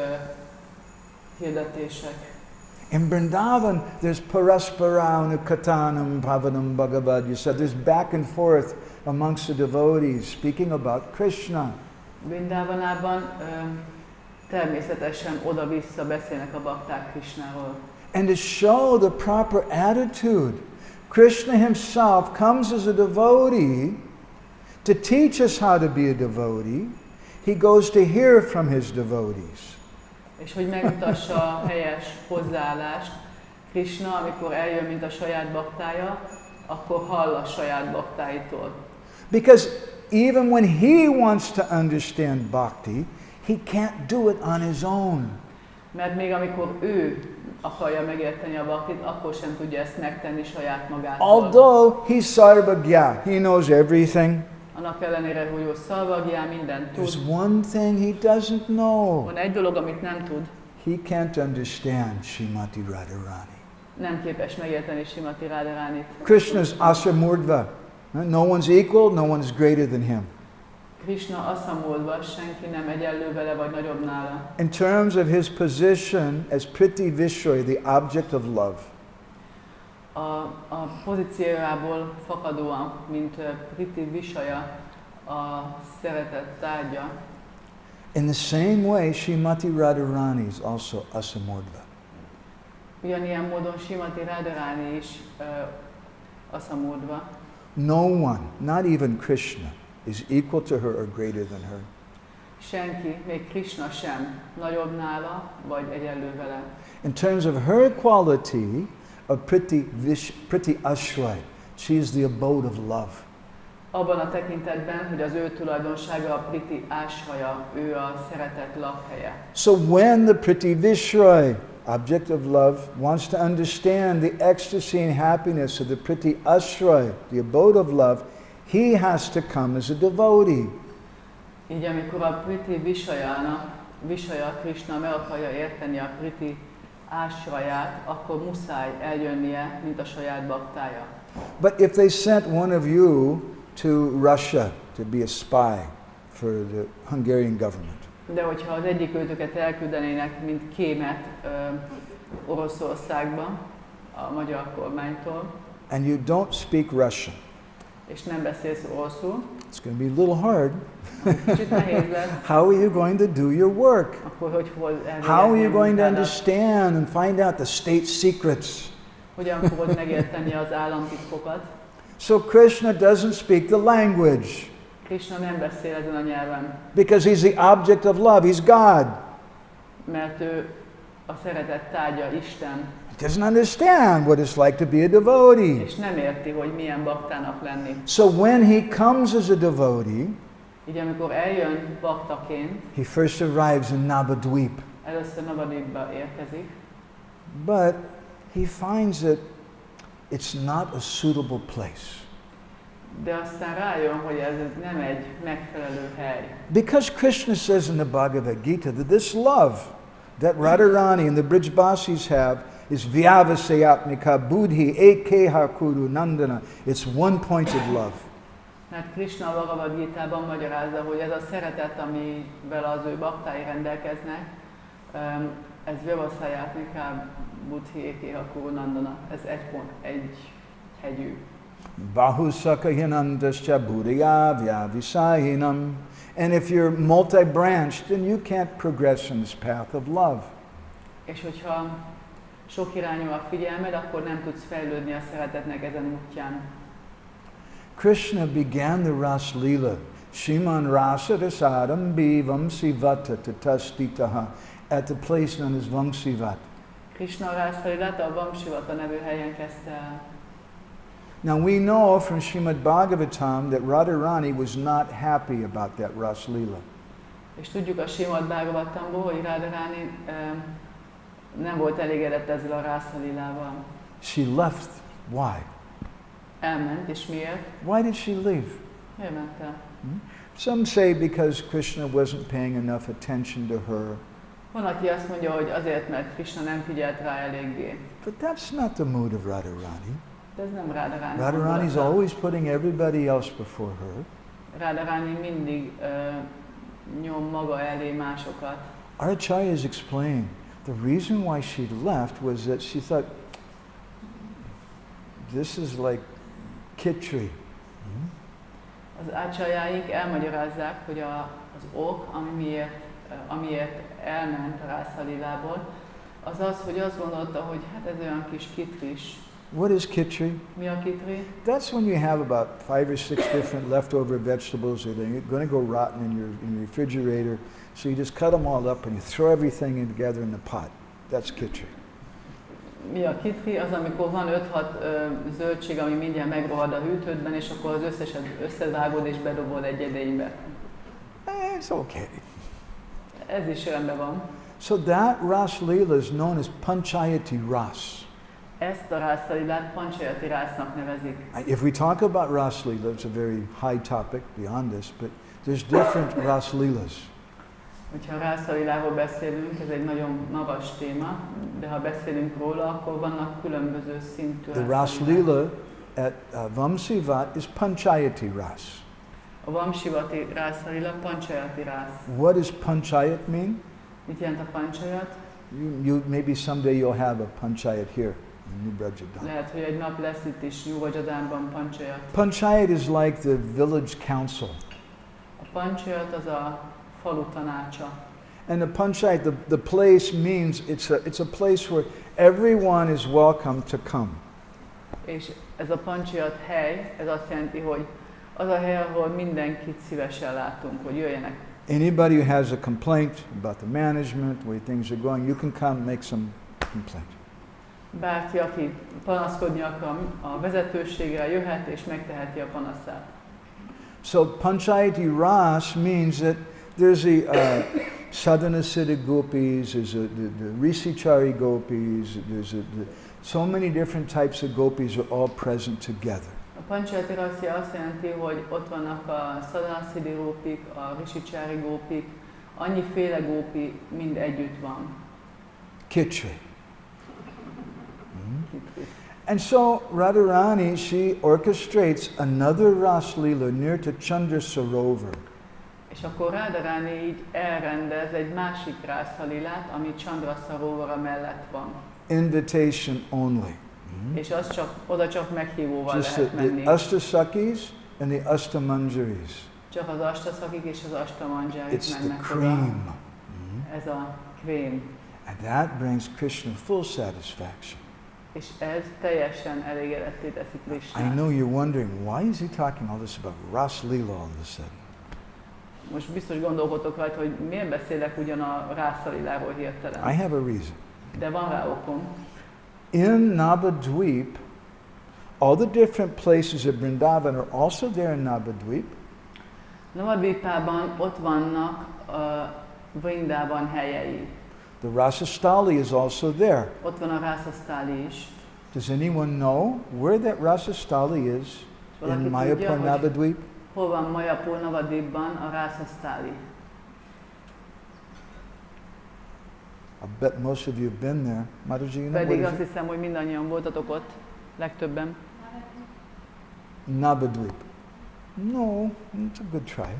hirdetések. In Vrindavan, there's parasparānu katanam bhavanam bhagavad. You said there's back and forth amongst the devotees speaking about Krishna. Vrindávanában természetesen oda-vissza beszélnek a bakták Krishnáról. And to show the proper attitude, Krishna himself comes as a devotee to teach us how to be a devotee. He goes to hear from his devotees. És hogy megmutassa a helyes hozzáállást, Krishna, amikor eljön, mint a saját baktája, akkor hall a saját baktáitól. Because even when he wants to understand bhakti, he can't do it on his own. Mert még amikor ő akarja megérteni a bhaktit, akkor sem tudja ezt megtenni saját magától. Although he's sarvagya, he knows everything. Annak ellenére, hogy ő szarvagyá, mindent tud. There's one thing he doesn't know. Van egy dolog, amit nem tud. He can't understand Srimati Radharani. Nem képes megérteni Srimati Radharánit. Krishna's asamurdva. No one's equal, no one's greater than him. Krishna asamurdva, senki nem egyenlő vele vagy nagyobb nála. In terms of his position as Priti Vishoy, the object of love. A pozíciójából fakadóan, mint Priti Visaya, a szeretet tárgya. In the same way, Srimati Radharani is also asamurdva. Ugyanilyen módon Srimati Radharani is asamurdva. No one, not even Krishna, is equal to her or greater than her. Senki, még Krishna sem, nagyobb nála, vagy egyenlő vele. In terms of her quality of Priti Ashray, she is the abode of love. Abban a tekintetben, hogy az ő tulajdonsága a Priti Ashraja, ő a szeretet lakhelye. So when the Priti Vishoy, object of love, wants to understand the ecstasy and happiness of the Priti Ashray, the abode of love, he has to come as a devotee. Így amikor a Priti Visaya Krishna meg akarja érteni a Priti Ashrayát, akkor muszáj eljönnie, mint a saját baktája. But if they sent one of you to Russia to be a spy for the Hungarian government, De hogyha az egyik őtöket elküldenének, mint kémet Oroszországba, a magyar kormánytól, and you don't speak Russian, és nem beszélsz oroszul, it's going to be a little hard. kicsit nehéz lesz, How are you going to do your work? akkor hogy fogod elvégezni How are you a going to munkádat? understand and find out the state secrets? Hogyan fogod megérteni az államtitkokat? So Krishna doesn't speak the language Krishna nem beszél ezen a nyelven, because he's the object of love. He's God. mert ő a szeretet tárgya Isten. He doesn't understand what it's like to be a devotee. És nem érti, hogy milyen baktának lenni. So when he comes as a devotee, így amikor eljön baktaként, he first arrives in Navadvip. Először Navadvipba érkezik. But he finds that it's not a suitable place. De aztán rájön, hogy ez nem egy megfelelő hely. Because Krishna says in the Bhagavad Gita that this love that Radharani and the Brijbasis have is vyavasayatmika buddhi ekeha kuru nandana. It's one-pointed love. Mert Krishna a Bhagavad Gitában magyarázza, hogy ez a szeretet, amivel az ő baktái rendelkeznek, ez vyavasayatmika buddhi ekeha kuru nandana. Ez egy hegyű. Bahusakahinandascha buddhya vyavisahinam. And if you're multi-branched, then you can't progress in this path of love. És hogyha sok irányú a figyelmed, akkor nem tudsz fejlődni a szeretetnek ezen útján. Krishna began the Ras Lila. Shiman Rasa Rasadam Vamsivata Tatastitaha at the place known as Vamsivat. Krishna Rasa Lilát a Vamsivata nevű helyen kezdte el. Now we know from Srimad Bhagavatam that Radharani was not happy about that Ras Lila. És tudjuk a Srimad Bhagavatamból, hogy Radharani nem volt elégedett ezzel a Rasa Lilával. She left. Why? Elment, és miért? Why did she leave? Miért ment el? Some say because Krishna wasn't paying enough attention to her. Van, aki azt mondja, hogy azért, mert Krishna nem figyelt rá eléggé. But that's not the mood of Radharani. De ez nem Radharani. Radharani is always putting everybody else before her. Radharani mindig nyom maga elé másokat. Our acharyas explain the reason why she left was that she thought, this is like kitri. Az ácsarjáink elmagyarázzák, hogy az ok, amiért elment a Rasa Lilából, az az, hogy azt gondolta, hogy hát ez olyan kis kitris. What is kitri? Mi a kitri? That's when you have about 5 or 6 different leftover vegetables that are going to go rotten in your refrigerator. So you just cut them all up and you throw everything in together in the pot. That's kitri. Mi a kitri? Az, amikor van 5-6 zöldség, ami mindjárt megrohad a hűtődben, és akkor az összeset összevágod és bedobod egy edénybe. It's okay. Ez is rendben van. So that Ras Lila is known as Panchayati Ras. Ezt a Rasa Lilát Panchayati Rasnak nevezik. If we talk about Ras Lila, it's a very high topic beyond this, but there's different Ras Lilas. Hogyha a Rasa Liláról beszélünk, ez egy nagyon magas téma, de ha beszélünk róla, akkor vannak különböző szintű The Ras Lila at Vamsivat is Panchayati Ras. A Vamsivati Rasa Lila Panchayati Ras. What does Panchayat mean? Mit jelent a Panchayat? You maybe someday you'll have a Panchayat here in New Brajadam. Lehet, hogy egy nap lesz itt is New Brajadamban Panchayat. Panchayat is like the village council. A Panchayat az a falu tanácsa. And the Panchayat, the place means it's a place where everyone is welcome to come. És ez a Panchayat hely, ez azt jelenti, hogy az a hely, ahol mindenkit szívesen látunk, hogy jöjjenek. Anybody who has a complaint about the management, the way things are going, you can come make some complaint. Bárki, aki panaszkodni akar a vezetőségre, jöhet és megteheti a panaszát. So Panchayati Ras means that there's a Sadhana Siddha gopis, there's the Risichari gopis, so many different types of gopis are all present together. A Panchayati Rasya azt jelenti, hogy ott vannak a Sadhana Siddhi gópik, a Risichari gópik, annyiféle gópi mind együtt van. Kitri. And so Radharani, she orchestrates another Ras Lila near to Chandra Sarovar. És akkor Radharani így elrendez egy másik Rasa Lilát, ami Chandra Sarovara mellett van. Invitation only. És az oda csak meghívóval Just lehet menni. the Ashtasakis and the Ashtamanjaris. Csak az Ashtasakik és az Ashtamanjarik It's the mennek cream. oda. Ez a krém. And that brings Krishna full satisfaction. És ez teljesen elégedetté teszi Krishnát. I know you're wondering, why is he talking all this about Ras Lila all of a sudden? Most biztos gondolkodtok rajta, hogy miért beszélek ugyan a Rasa Liláról hirtelen. I have a reason. de van rá okom. In Navadvip, all the different places of Vrindavan are also there in Navadvip. Navadvipában ott vannak Vrindában helyei. The Rasastali is also there. Ott van a Rasastali is. Does anyone know where that Rasastali is in Mayapur, Navadvip? Hol van Mayapur, Navadvipban a Rasastali? I bet most of you have been there. Mataji, you know Pedig what azt is it? hiszem, hogy mindannyian voltatok ott, legtöbben. Navadvip. No, it's a good try.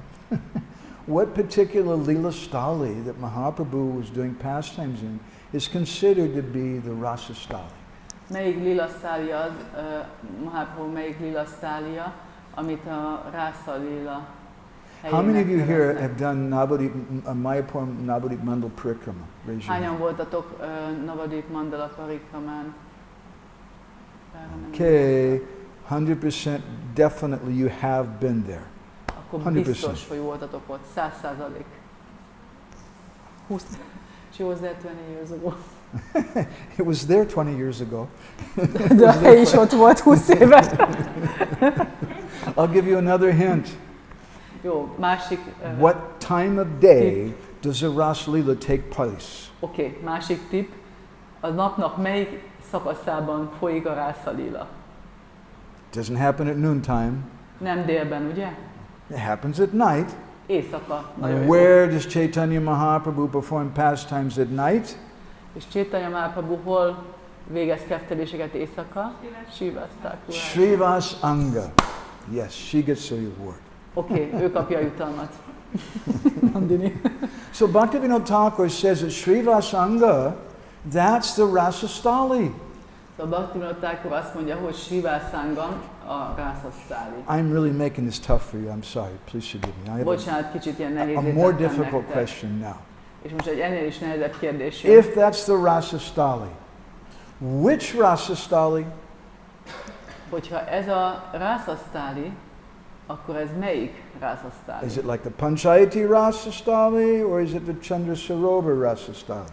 What particular Leela Stali that Mahaprabhu was doing pastimes in is considered to be the Rasa Stali? Melyik lila sztália az, Mahaprabhu melyik lila sztália, amit a Rasa lila How many of you here neveznek? have done Navadvip, Mayapur Navadvip Mandal Parikrama? Raise your Hányan hand. voltatok Navadvip Mandala Parikramán? Okay, 100% definitely you have been there. Akkor 100%. biztos, hogy voltatok ott, 100%. 20. She was there 20 years ago. It was there 20 years ago. De a hely is ott volt 20 éve. I'll give you another hint. Jó, másik... What time of day does a Ras Leela take place? Oké, másik tipp. A napnak melyik szakaszában folyik a Rasa lila? It doesn't happen at noontime. Nem délben, ugye? It happens at night. Éjszaka. Nagyon And jó. where does Chaitanya Mahaprabhu perform pastimes at night? És Chaitanya Mahaprabhu hol végez kedvteléseket éjszaka? Sivasztákúrán. Srivas Anga. Yes, she gets the award. Oké, ő kapja a jutalmat. Nandini. So Bhaktivinoda Thakur says that Srivas Anga, that's the Rasastali. A Bhaktivinoda Thakur azt mondja, hogy Srivasangam a Rasastali. I'm really making this tough for you. I'm sorry. Please forgive me. I have Bocsánat, kicsit ilyen nehéz a more difficult question now. És most egy ennél is nehezebb kérdés jön. If that's the Rasastali, which Rasastali? Hogyha ez a Rasastali, akkor ez melyik Rasastali? Is it like the Panchayati Rasastali or is it the Chandra Sarovar Rasastali?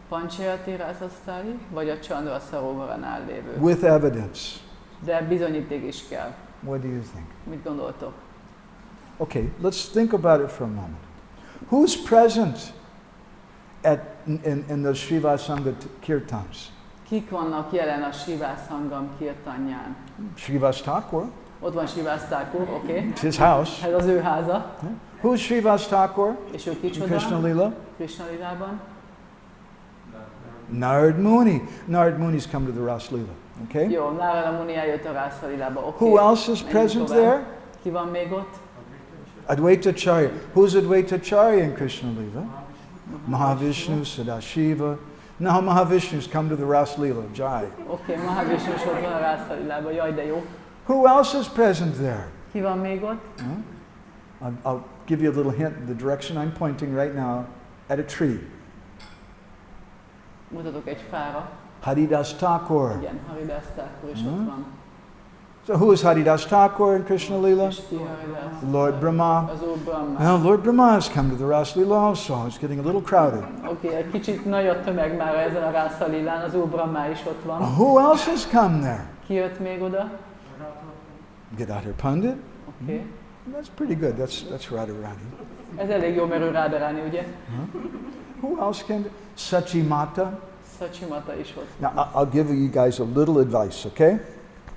Panchayati Rasastali, vagy a Chandra Sarovaranál lévő? With evidence. De bizonyíték is kell. What do you think? Mit gondoltok? Okay, let's think about it for a moment. Who's present in those Srivasanga kirtans? Kik vannak jelen a Srivasangam kirtanján? Srivas Thakur, Ott van Srivas Thakur, oké? it's his house. Ez az ő háza. Who's Srivas Thakur És ő in kicsoda? Krishna Lila? Krishna Lilában. Narad Muni. Narad Muni's come to the Ras Lila. Okay? Jó, Nārada Muni eljött a Rasa Lilába, oké? Who else is Menjünk present tovább. there? Ki van még ott? Advaita Charya. Who's Advaita Charya in Krishna Lila? Mahavishnu, Sadashiva. Now Mahavishnu's come to the Ras Lila. Jai. Oké, Mahavishnu is ott van a Rasa Lilában, jaj de jó. Who else is present there? Ki van még ott? I'll give you a little hint. The direction I'm pointing right now at a tree. Mutatok egy fára. Haridas Thakur. Igen, Haridas Thakur is ott van. So who is Haridas Thakur in Krishna Lila? És ki Haridas? Lord Brahma. Az Úr Brahma. Now Lord Brahma has come to the Ras Lila also. It's getting a little crowded. Oké, egy kicsit nagy a tömeg már ezen a Rasa Lilán, az Úr Brahma is ott van. Who else has come there? Ki jött még oda? Gadadhar Pandit. Oké. That's pretty good. That's Radharani. Ez elég jó, mert ő Radharani, ugye? Who else came? Sachimata. Sachimata is ott. Now I'll give you guys a little advice, okay?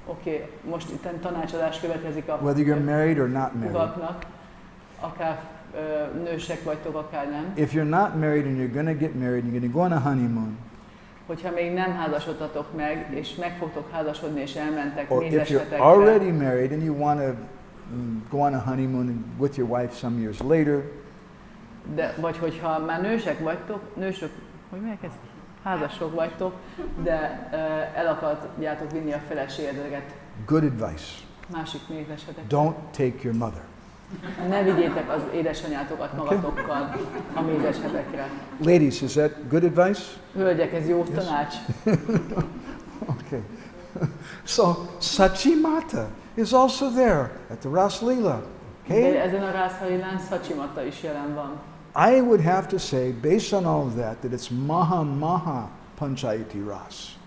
Oké, most itt tanácsadás következik a Whether you're married or not married. uraknak, akár nősek vagytok, akár nem. If you're not married and you're going to get married, you're going to go on a honeymoon. Hogyha még nem házasodtatok meg, és meg fogtok házasodni, és elmentek Or if you're nézesetekre, already married and you want to go on a honeymoon with your wife some years later, de, vagy hogyha már nősek vagytok, nősök, hogy melyek ezt? Házasok vagytok, de el akarjátok vinni a feleségeteket good advice. másik nézesetekre. Don't take your mother. Ne vigyétek az édesanyátokat magatokkal a mézesetekre. Ladies, is that good advice? Hölgyek, ez jó tanács. Okay. So Sachimata is also there at the Ras Lila. De Okay? ezen a Rasa Lilán Sachimata is jelen van. I would have to say, based on all of that, that it's Maha Panchayati Ras.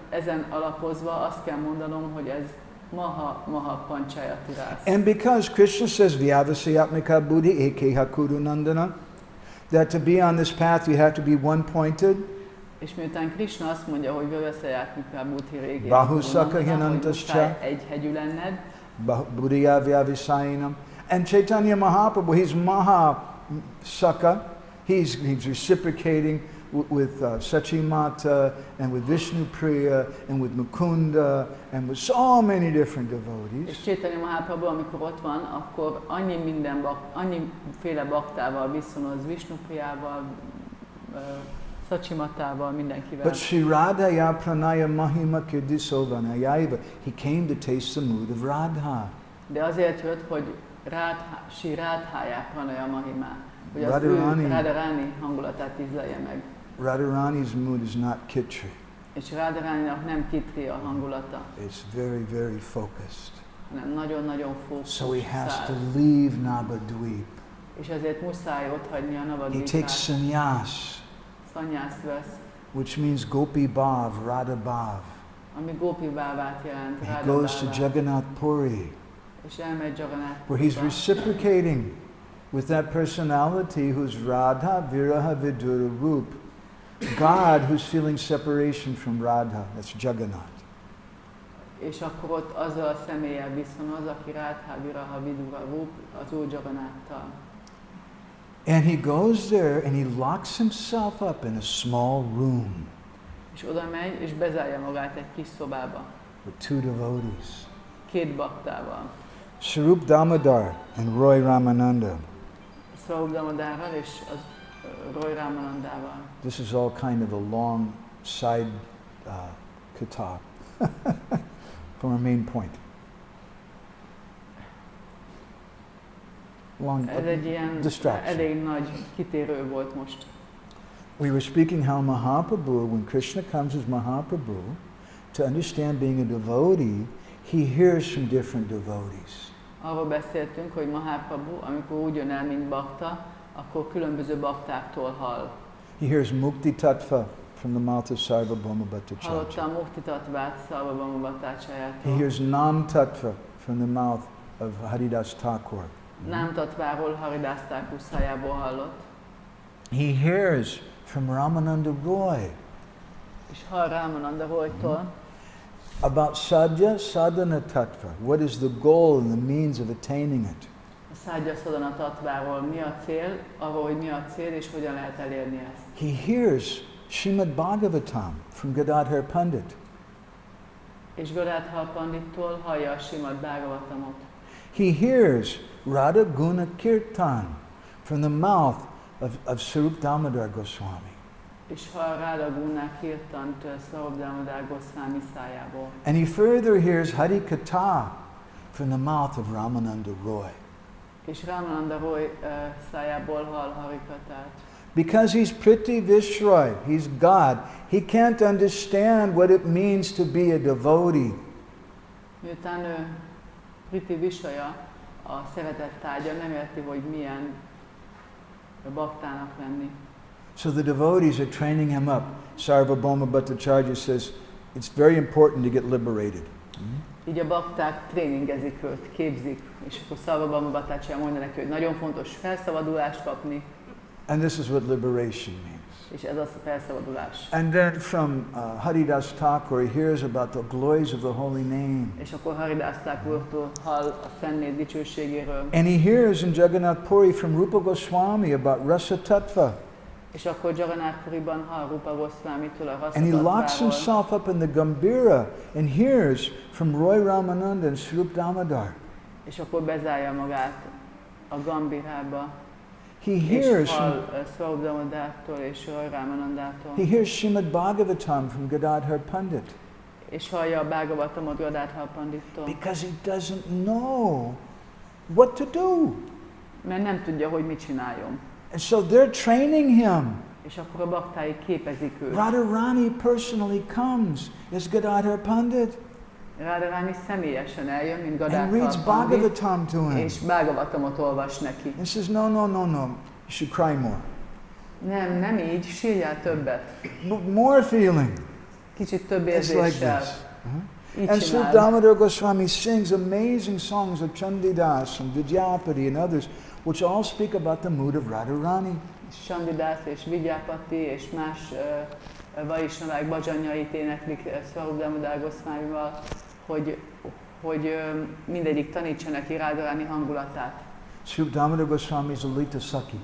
Ezen alapozva azt kell mondanom, hogy ez Maha Panchayati Ras. And because Krishna says Vyavasayatmika Buddhi Ekeha Kurunandana, that to be on this path you have to be one-pointed. És miután Krishna azt mondja, hogy Vyavasayatmika Buddhi Régé, Bahusaka hogy Hinantascha, muszáj egy hegyű lenned. Buddhiya Vyavisayanam. And Chaitanya Mahaprabhu, he's Mahasaka. He's reciprocating with Sachimata and with Vishnupriya and with Mukunda and with so many different devotees. És Chaitanya Mahaprabhu, amikor ott van, akkor annyiféle baktával viszonoz, Vishnupriyával, Sachimatával, mindenkivel. But Sri Radhaya Pranaya Mahima Kirdisovanayaiva, he came to taste the mood of Radha. De azért jött, hogy Sri Radhaya Pranaya Mahima, hogy az Radharani hangulatát ízlelje meg. Radharani's mood is not kitri. És Radharaninak nem kitri a hangulata. It's very, very focused. Hanem nagyon-nagyon fókuszált. So he has to leave Navadvip. És ezért muszáj otthagyni a Navadvipát. He takes sannyas. Sannyászt vesz. Which means Gopi Bhav, Radha Bhav. Ami Gopi Bhavát jelent, He goes to Jagannāth Puri, és elmegy Jagannāth where he's reciprocating with that personality who's Radha Viraha Vidura Rup, God who's feeling separation from Radha, that's Jagannāth. És akkor ott azzal a személlyel viszonoz, aki Radha Viraha Vidura Rup, az úr Jagannāttal. And he goes there and he locks himself up in a small room. És oda megy, és bezárja magát egy kis szobába. With two devotees. Két baktával. Swarup Damodar and Roy Ramananda. Swarup Damodarral és az Roy Ramanandával. This is all kind of a long side kata from our main point. Ez egy ilyen elég nagy kitérő volt most. We were speaking how Mahaprabhu, when Krishna comes as Mahaprabhu, to understand being a devotee, he hears from different devotees. Arról beszéltünk, hogy Mahaprabhu, amikor úgy jön el, mint bakta, akkor különböző baktáktól hall. He hears Mukti Tattva from the mouth of Sarvabhauma Bhattacharya. Hallotta a Mukti Tattvát Sarvabhauma Bhattacharya-tól. He hears Nam Tattva from the mouth of Haridas Thakur. Dhām Tattváról Haridas Thakur szájából hallott. He hears from Ramananda Roy. És hall Ramananda Roytól. About sadhya sadhana tattva. What is the goal and the means of attaining it? A sadhya sadhana tattváról mi a cél, arról, hogy mi a cél és hogyan lehet elérni ezt. He hears Srimad Bhagavatam from Gadadhar Pandit. És Gadadhar Pandittól hallja a Srimad Bhagavatamot. He hears Radha Guna Kirtan from the mouth of Swarup Damodar Goswami. És hall Radha Guna Kirtant Swarup Damodar Goswami szájából. And he further hears Hari Katha from the mouth of Ramananda Roy. És Ramananda Roy szájából hall Hari Kathát. Because he's Priti Vishroy, he's God, he can't understand what it means to be a devotee. Miután ő Priti Vishaya, a szeretet tárgya, nem érti, hogy milyen baktának lenni. So the devotees are training him up. Sarvabhauma Bhattacharya says, it's very important to get liberated. Így a bakták tréningezik őt, képzik, és akkor Sarvabhauma Bhattacharya mondja neki, hogy nagyon fontos felszabadulást kapni. And this is what liberation means. És ez az a felszabadulás. And then from Haridas Thakur, he hears about the glories of the holy name. És akkor Haridas Thakurtól hall a Szentnév dicsőségéről. And he hears in Jagannāth Puri from Rupa Goswami about Rasa Tattva. És akkor Jagannāth Puriban hall Rupa Goswamitól a Rasa And he locks Tattváról. himself up in the Gambhira and hears from Roy Ramananda and Swarup Damodar. És akkor bezárja magát a Gambhirába. He hears Swarup Damodartól és Roy Ramanandától. He hears Srimad Bhagavatam from Gadadhar Pandit. És hallja a Bhagavatamot Gadadhar Pandittól. Because he doesn't know what to do. Mert nem tudja, hogy mit csináljon. And so they're training him. És akkor a baktái képezik őt. Radharani personally comes as Gadadhar Pandit. Radharani személyesen eljön, mint And Gadadhar reads Pandit, Bhagavatam to him. és Bhagavatamot olvas neki. And says, no, you should cry more. Nem így, sírjál többet. More feeling. Kicsit több It's like érzéssel. this. Így And Sri csináld. Damodar Goswami sings amazing songs of Chandidas and Vidyapati and others, which all speak about the mood of Radharani. Chandidas és Vidyapati és más vaisnavák bhajanjait éneklik Swarup Damodar Goswamival, hogy mindegyik tanítsa neki Radharani hangulatát. Sri Damodar Goswami is Lalita Saki.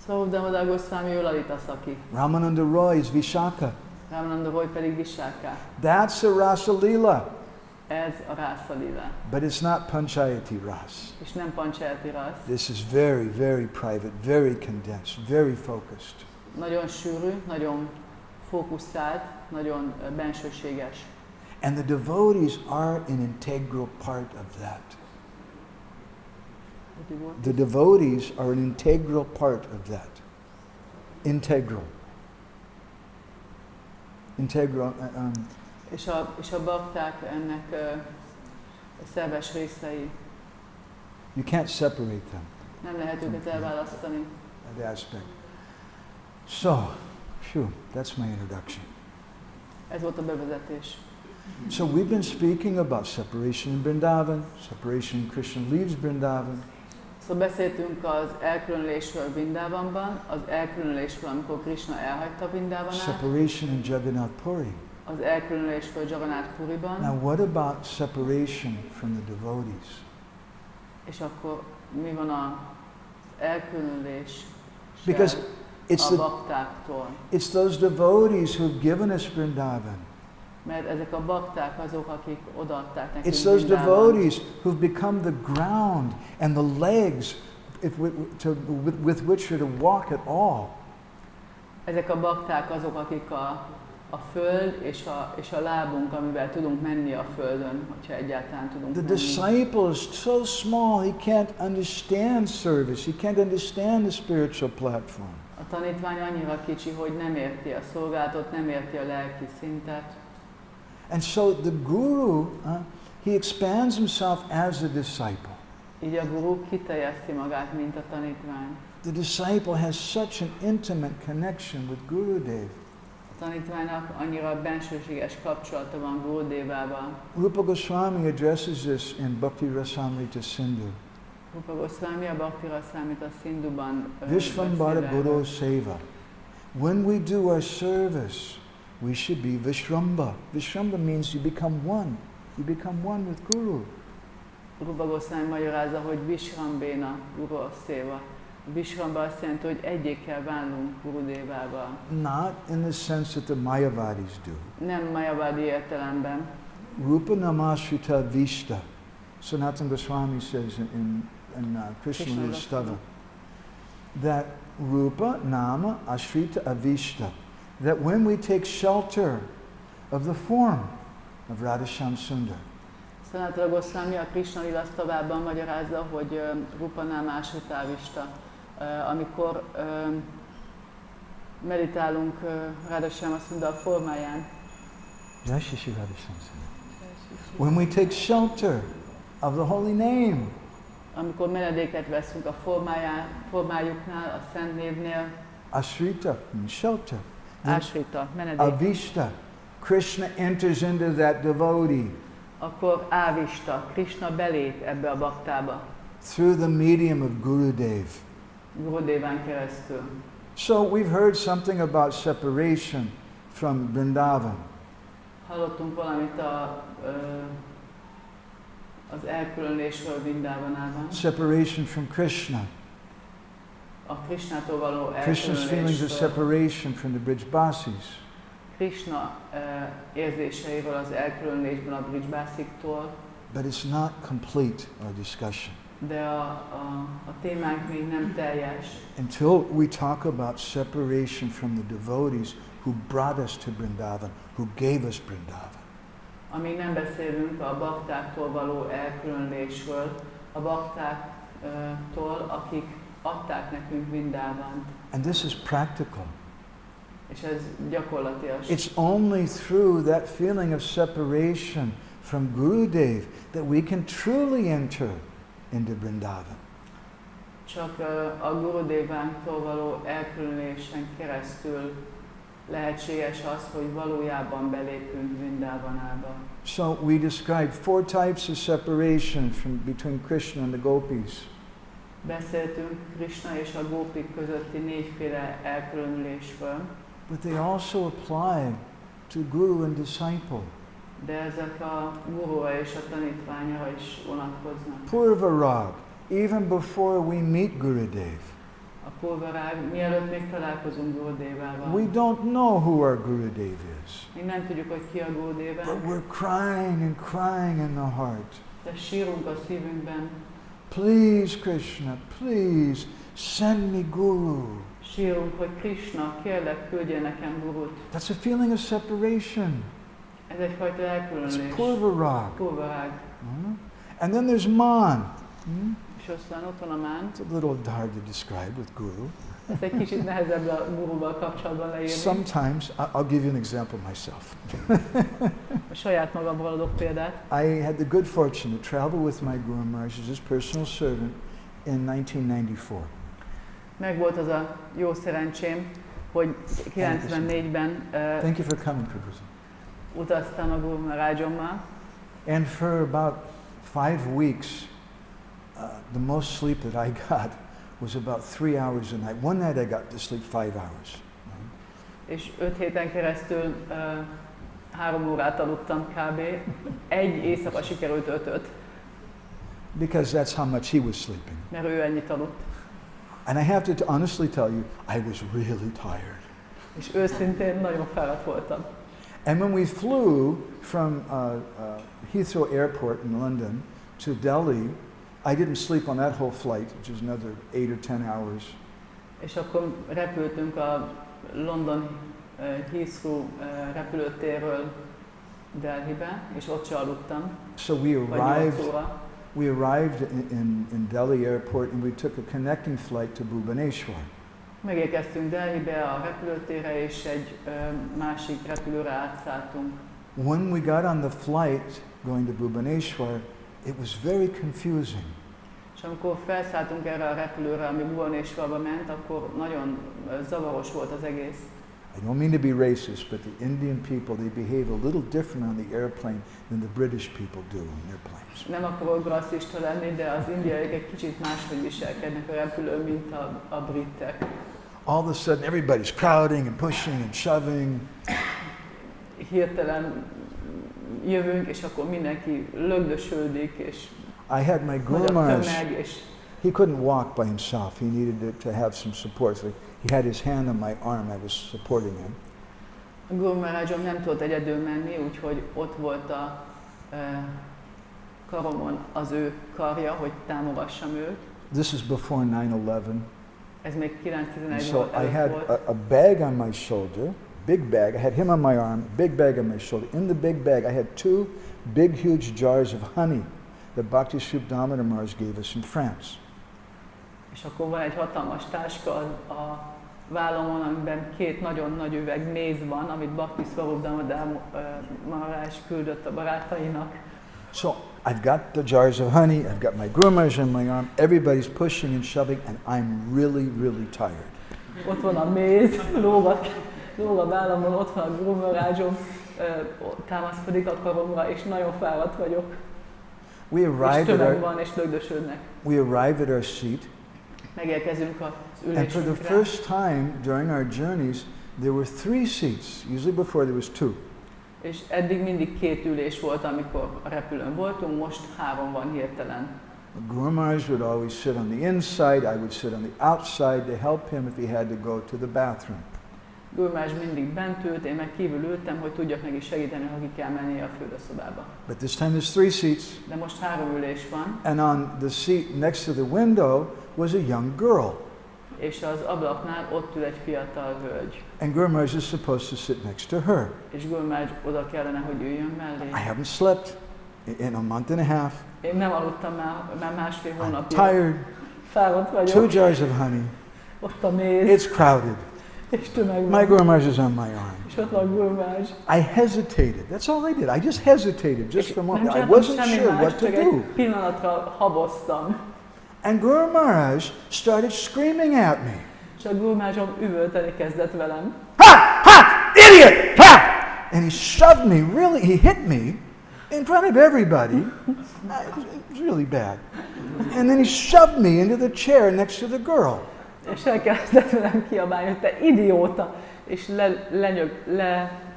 Swarup Damodar Goswami ő Lalita Saki. Ramananda Roy is Vishaka. Ramananda Roy pedig Vishaka. That's a Rasa Leela. Ez a Rasa Lila. But it's not Panchayati Ras. És nem Panchayati Ras. This is very, very private, very condensed, very focused. Nagyon sűrű, nagyon fókuszált, nagyon bensőséges. And the devotees are an integral part of that. The devotees are an integral part of that. Integral. Integral. És a bakták ennek szerves részei. You can't separate them. Nem lehet őket elválasztani. That aspect. So, that's my introduction. Ez volt a bevezetés. So we've been speaking about separation in Vrindavan, separation when Krishna leaves Vrindavan. Szóval beszéltünk az elkülönülésről Vrindavanban, az elkülönülésről, amikor Krishna elhagyta Vrindavanát, Separation in Jagannāth Puri. az elkülönülésről Jagannāth Puriban, Now what about separation from the devotees? és akkor mi van az elkülönülés Because a baktáktól? it's those devotees who've given us Vrindavan. Mert ezek a bakták azok, akik odaadták nekünk It's those Vrindavant. devotees who've become the ground and the legs with which we're to walk at all. Ezek a bakták azok, akik a föld és a lábunk, amivel tudunk menni a földön, hogyha egyáltalán tudunk The menni. disciple is so small he can't understand service. He can't understand the spiritual platform. A tanítvány annyira kicsi, hogy nem érti a szolgálatot, nem érti a lelki szintet. And so the guru, he expands himself as a disciple. Így a guru kiterjeszti magát, mint a tanítvány. The disciple has such an intimate connection with Gurudev. A tanítványnak annyira bensőséges kapcsolata van Gurudevával. Rupa Goswami addresses this in Bhakti Rasamrita Sindhu. Rupa Goswami a Bhakti Rasamrita Sindhuban Vishvambara Guru Seva. When we do our service, we should be Vishramba. Vishramba means you become one. You become one with Guru. Rupa Goswami magyarázza, hogy Vishrambéna Guru Seva. Vishramba azt jelenti, hogy egyé kell válnunk Gurudevával. Not in the sense that the Mayavadis do. Nem Mayavadi értelemben. Rupa Namashrita Vishta. Sanatana Goswami says in Krishna Lila Stava that Rupa Nama Ashrita Avishta. That when we take shelter of the form of Radhasham Sundar. Sanatana Goswami a Krishna Lila Stavában magyarázza, hogy Rupa Nama Ashrita Avishta. Amikor meditálunk Radhasham Sundar formáján. Jai Shri Shri Radhasham Sundar. When we take shelter of the holy name. Amikor menedéket veszünk a formájuknál, a Szent Névnél. Ashrita means shelter. Ashrita, menedék. Avishta. Krishna enters into that devotee. Akkor Ávista, Krishna belép ebbe a baktába. Through the medium of Gurudev. Gurudeván keresztül. So we've heard something about separation from Vrindavan. Hallottunk valamit az elkülönülésről Vrindavanában. Separation from Krishna. A Krishnától való Krishna's feelings of elkülönülésről. separation from the Brijbasis. Krishna érzéseiről az elkülönülésben a Brijbasiktól. But it's not complete, our discussion. De a témánk még nem teljes. Until we talk about separation from the devotees who brought us to Vrindavan, who gave us Vrindavan. Amíg nem beszélünk a baktáktól való elkülönülésről, a baktáktól, akik adták nekünk Vrindavant. And this is practical. És ez gyakorlatias. It's only through that feeling of separation from Gurudev that we can truly enter into Vrindavan. csak a Gurudevánktól való elkülönülésen keresztül lehetséges az, hogy valójában belépünk Vrindávanába. So we described 4 types of separation between Krishna and the gopis. Beszéltünk Krishna és a gópik közötti 4-féle elkülönülésről. But they also apply to guru and disciple. De ezek a gurura és a tanítványra is vonatkoznak. Purvarag, even before we meet Gurudev. A purvarág, mielőtt még találkozunk Gurudevával. We don't know who our Gurudev is. Még nem tudjuk, hogy ki a Gurudeva. But we're crying and crying in the heart. De sírunk a szívünkben. Please, Krishna, please, send me Guru. Sírunk, hogy Krishna, kérlek, küldje nekem gurut. That's a feeling of separation. Ez egyfajta elkülönülés. It's purvarag. Purvarág. And then there's man. És aztán ott van a mán. It's a little hard to describe with Guru. Ez egy kicsit nehezebb a guruval kapcsolatban leírni. Sometimes, I'll give you an example myself. A saját magamról adok példát. I had the good fortune to travel with my Guru Maharaj as his personal servant in 1994. Meg volt az a jó szerencsém, hogy 94-ben Thank you for coming, Prabhu. utaztam a Guru Maharajommal. And for about 5 weeks, the most sleep that I got was about 3 hours a night. One night I got to sleep 5 hours. És 5 héten keresztül 3 órát aludtam kb. Egy éjszaka sikerült 5-öt. Because that's how much he was sleeping. Mert ő ennyit aludt. And I have to honestly tell you, I was really tired. És őszintén nagyon fáradt voltam. And when we flew from Heathrow Airport in London to Delhi, I didn't sleep on that whole flight, which is another 8 or 10 hours. És akkor repültünk a London Heathrow repülőtérről Delhibe, és ott se aludtam. So we arrived in Delhi Airport and we took a connecting flight to Bhubaneswar. Megérkeztünk Delhibe a repülőtérre, és egy másik repülőre átszálltunk. When we got on the flight going to Bhubaneswar, it was very confusing. És amikor felszálltunk erre a repülőre, ami Bhubaneswarba ment, akkor nagyon zavaros volt az egész. I don't mean to be racist, but the Indian people, they behave a little different on the airplane than the British people do on their planes. Nem akarok rasszista lenni, de az indiaiak egy kicsit máshogy viselkednek a repülőn, mint a britek. All of a sudden everybody's crowding and pushing and shoving. Hirtelen jövünk, és akkor mindenki lögdösödik, és I had my Guru Maharaj. He couldn't walk by himself. He needed to have some support. So he had his hand on my arm. I was supporting him. A Guru Maharajom nem tudott egyedül menni, úgyhogy ott volt a karomon az ő karja, hogy támogassam őt. This is before 9/11. Ez még 9/11 So volt, I had volt. a bag on my shoulder, big bag. I had him on my arm, big bag on my shoulder. In the big bag, I had 2 big, huge jars of honey that Bhakti Sri Damodar Maharaj gave us in France. És akkor van egy hatalmas táska a vállamon, amiben 2 nagyon nagy üveg méz van, amit Bhakti Sri Damodar Maharaj küldött a barátainak. So I've got the jars of honey, I've got my Guru Maharaj on my arm, everybody's pushing and shoving, and I'm really, really tired. Ott van a méz, lóg a vállamon, ott van a Guru Maharajom, támaszkodik a karomra, és nagyon fáradt vagyok. We és tömeg van, és lögdösödnek. We arrive at our seat. Megérkezünk az And for the ülésünkre. first time during our journeys, there were 3 seats. Usually before there was 2. És eddig mindig 2 ülés volt, amikor a repülőn voltunk, most 3 van hirtelen. Guru Maharaj would always sit on the inside, I would sit on the outside to help him if he had to go to the bathroom. Guru Maharaj mindig bent ült, én meg kívül ültem, hogy tudjak neki segíteni, ha ki kell mennie a fürdőszobába. But this time there's 3 seats. De most 3 ülés van. And on the seat next to the window was a young girl. És az ablaknál ott ül egy fiatal hölgy. And Guru Maharaj is supposed to sit next to her. És Guru Maharaj oda kellene, hogy üljön mellé. I haven't slept in a month and a half. Én nem aludtam már másfél I'm hónapja. tired. Fáradt vagyok. 2 jars of honey. Ott a méz. It's crowded. És tömeg My van. Guru Maharaj is on my arm. És ott van Guru Maharaj. I hesitated. That's all I did. I just hesitated just for a moment. I Nem wasn't semmi sure más, what to csak do. egy pillanatra haboztam. And Guru Maharaj started screaming at me. És a Guru Maharajom üvölteni kezdett velem. Ha! Ha! Idiot! Ha! And he shoved me, really, he hit me in front of everybody. It was really bad. And then he shoved me into the chair next to the girl. És elkezdett velem kiabálni, hogy te idióta! És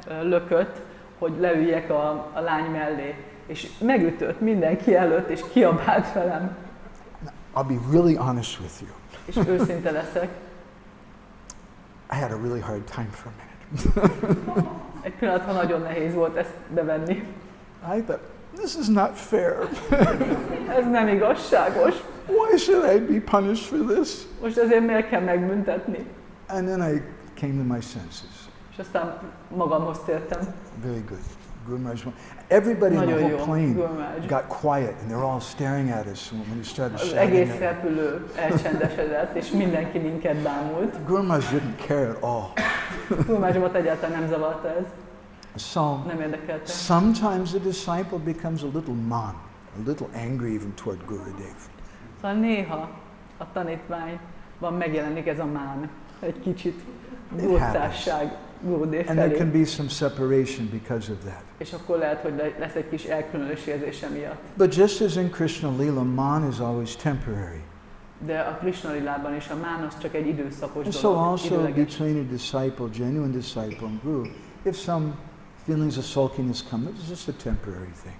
lelökött, hogy leüljek a lány mellé. És megütött mindenki előtt, és kiabált velem. I'll be really honest with you. És őszinte leszek. I had a really hard time for a minute. Egy pillanatra nagyon nehéz volt ezt bevenni. I thought, this is not fair. Ez nem igazságos. Why should I be punished for this? Most azért miért kell megbüntetni? And then I came to my senses. És aztán magamhoz tértem. Very good. Guru Maharaj. Everybody in the Nagyon whole jó, plane Guru Maharaj. got quiet and they're all staring at us when he started Az shouting. egész repülő elcsendesedett, és mindenki minket bámult. Guru Maharaj didn't care at all. Guru Maharajot egyáltalán nem zavarta ez. So Nem érdekelte. sometimes the disciple becomes a little man, a little angry even toward Gurudev. Szóval néha a tanítványban megjelenik ez a mán, egy kicsit gurcásság Gurudev And there can felé. be some separation because of that. És akkor lehet, hogy lesz egy kis elkülönülés érzése miatt. But just as in Krishna Lila, man is always temporary. De a Krishna lilában is a mán az csak egy időszakos And so dolog, also időleges. between a disciple, genuine disciple and guru, if some feelings of sulkiness come, it's just a temporary thing.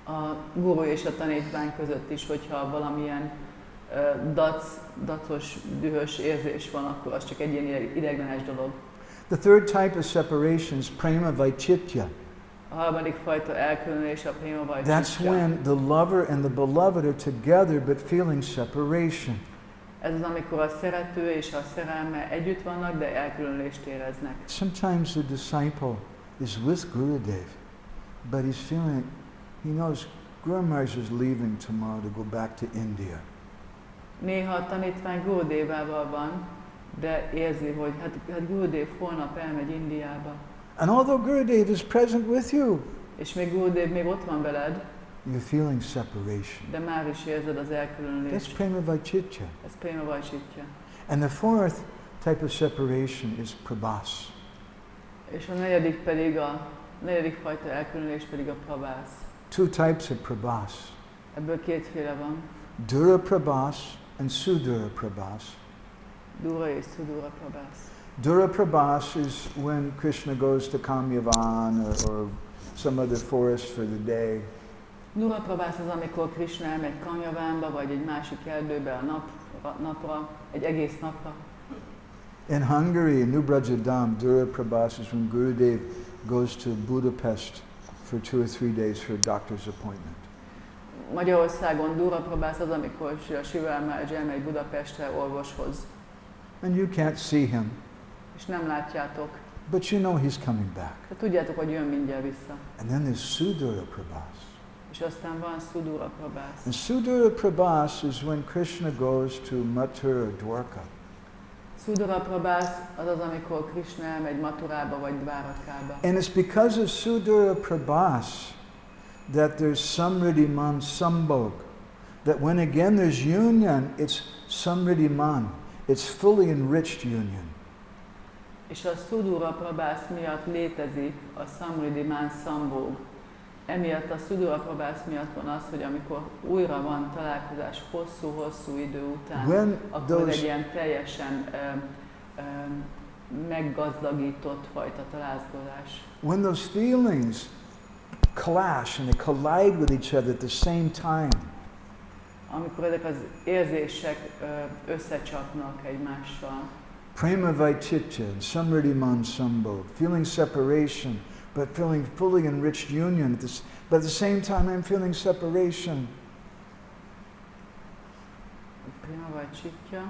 A guru és a tanítvány között is, hogyha valamilyen dacos, dühös érzés van, akkor az csak egy ilyen ideiglenes dolog. The third type of separation is prema vaichitya. A harmadik fajta elkülönülés a prema vagy That's when the lover and the beloved are together but feeling separation. Ez az, amikor a szerető és a szerelme együtt vannak, de elkülönülést éreznek. Sometimes the disciple is with Gurudev, but he's feeling, he knows Guru Maharaj is leaving tomorrow to go back to India. Néha a tanítvány Gurudevával van, de érzi, hogy hát Gurudev holnap elmegy Indiába. And although Gurudev is present with you, És még Gurudev még ott van veled, you're feeling separation. de már is érzed az That's elkülönülést. prema vaichitya. Ez prema vajsitja. And the fourth type of separation is prabhas. És a negyedik fajta elkülönülés pedig a prabhász. Two types of prabhas. Ebből kétféle van. Dura prabhas and sudura prabhas. Dura és Sudura prabhász. Dura prabhas is when Krishna goes to Kamyavan or some other forest for the day. Dura prabhász az, amikor Krishna elmegy Kamyavánba, vagy egy másik erdőbe napra, egy egész napra. In Hungary, in New Dhām, Dura prabhas is when Gurudev goes to Budapest for 2 or 3 days for a doctor's appointment. Magyarországon Dura prabhász az, amikor a Sivarámrádzs elmegy Budapestre orvoshoz. And you can't see him, És nem látjátok, but you know he's coming back. de tudjátok, hogy jön mindjárt vissza. And then there's Sudura prabhas. És aztán van Sudura prabhász. And Sudura prabhas is when Krishna goes to Mathura or Dwarka. Sudura prabhász az az, amikor Krishna elmegy Maturába vagy Dvárakába. And it's because of Sudura prabhas that there's Samriddhi Man Sambhog. That when again there's union, it's Samriddhi Man. It's fully enriched union. És a Sudura prabhász miatt létezik a Samriddhi-man Sambhog. Emiatt a Sudura prabhász miatt van az, hogy amikor újra van találkozás hosszú-hosszú idő után, akkor egy ilyen teljesen meggazdagított fajta találkozás. When those feelings clash and they collide with each other at the same time, Amikor ezek az érzések összecsapnak egymással. prema vaichitya and Samriddhi Man Sambhog, feeling separation, but feeling fully enriched union. But at the same time, I'm feeling separation. Prima vajchitya.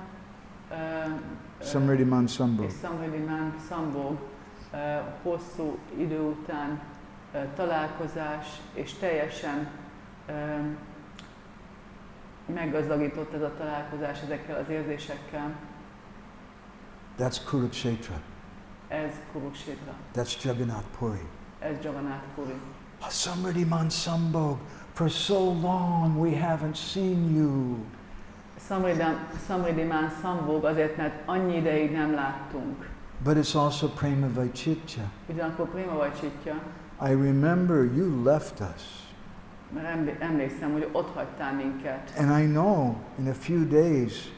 Samriddhi Man Sambhog. És Samriddhi-man Sambhog hosszú idő után találkozás, és teljesen meggazdagított ez a találkozás ezekkel az érzésekkel. That's Kurukshetra. Ez Kurukshetra. That's Jagannāth Puri. Ez Jagannāth Puri. Samriddhi Man Sambhog, for so long we haven't seen you. Samridimán szambog azért, mert annyi ideig nem láttunk. But it's also prema vaichitya. Ugyanakkor prima vaichitya. I remember you left us. Mert emlékszem, hogy ott hagytál minket. And I know in a few days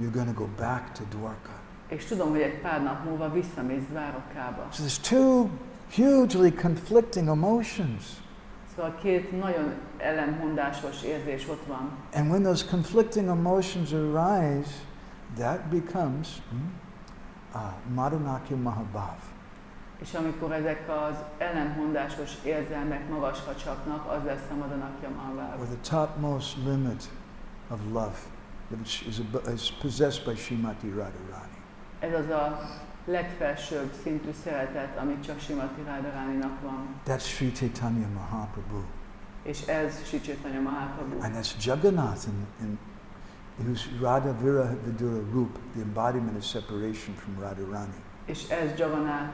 you're going to go back to Dwarka. És tudom, hogy egy pár nap múlva visszamész Dvárakába. So there's two hugely conflicting emotions. Szóval két nagyon ellentmondásos érzés ott van. And when those conflicting emotions arise, that becomes Madhunakya Mahabhav. És amikor ezek az ellentmondásos érzelmek magasra csapnak, az lesz a Madhunakya Mahabhav. Or the topmost limit of love that is possessed by Srimati Radharani. Ez az a legfelsőbb szintű szeretet, amit csak Srimati Radharaninak van. That's Sri Chaitanya Mahaprabhu. És ez Sri Chaitanya Mahaprabhu. And that's Jagannāth who's Radha Vira Vidura Rup, the embodiment of separation from Radharani. És ez Jagannāth,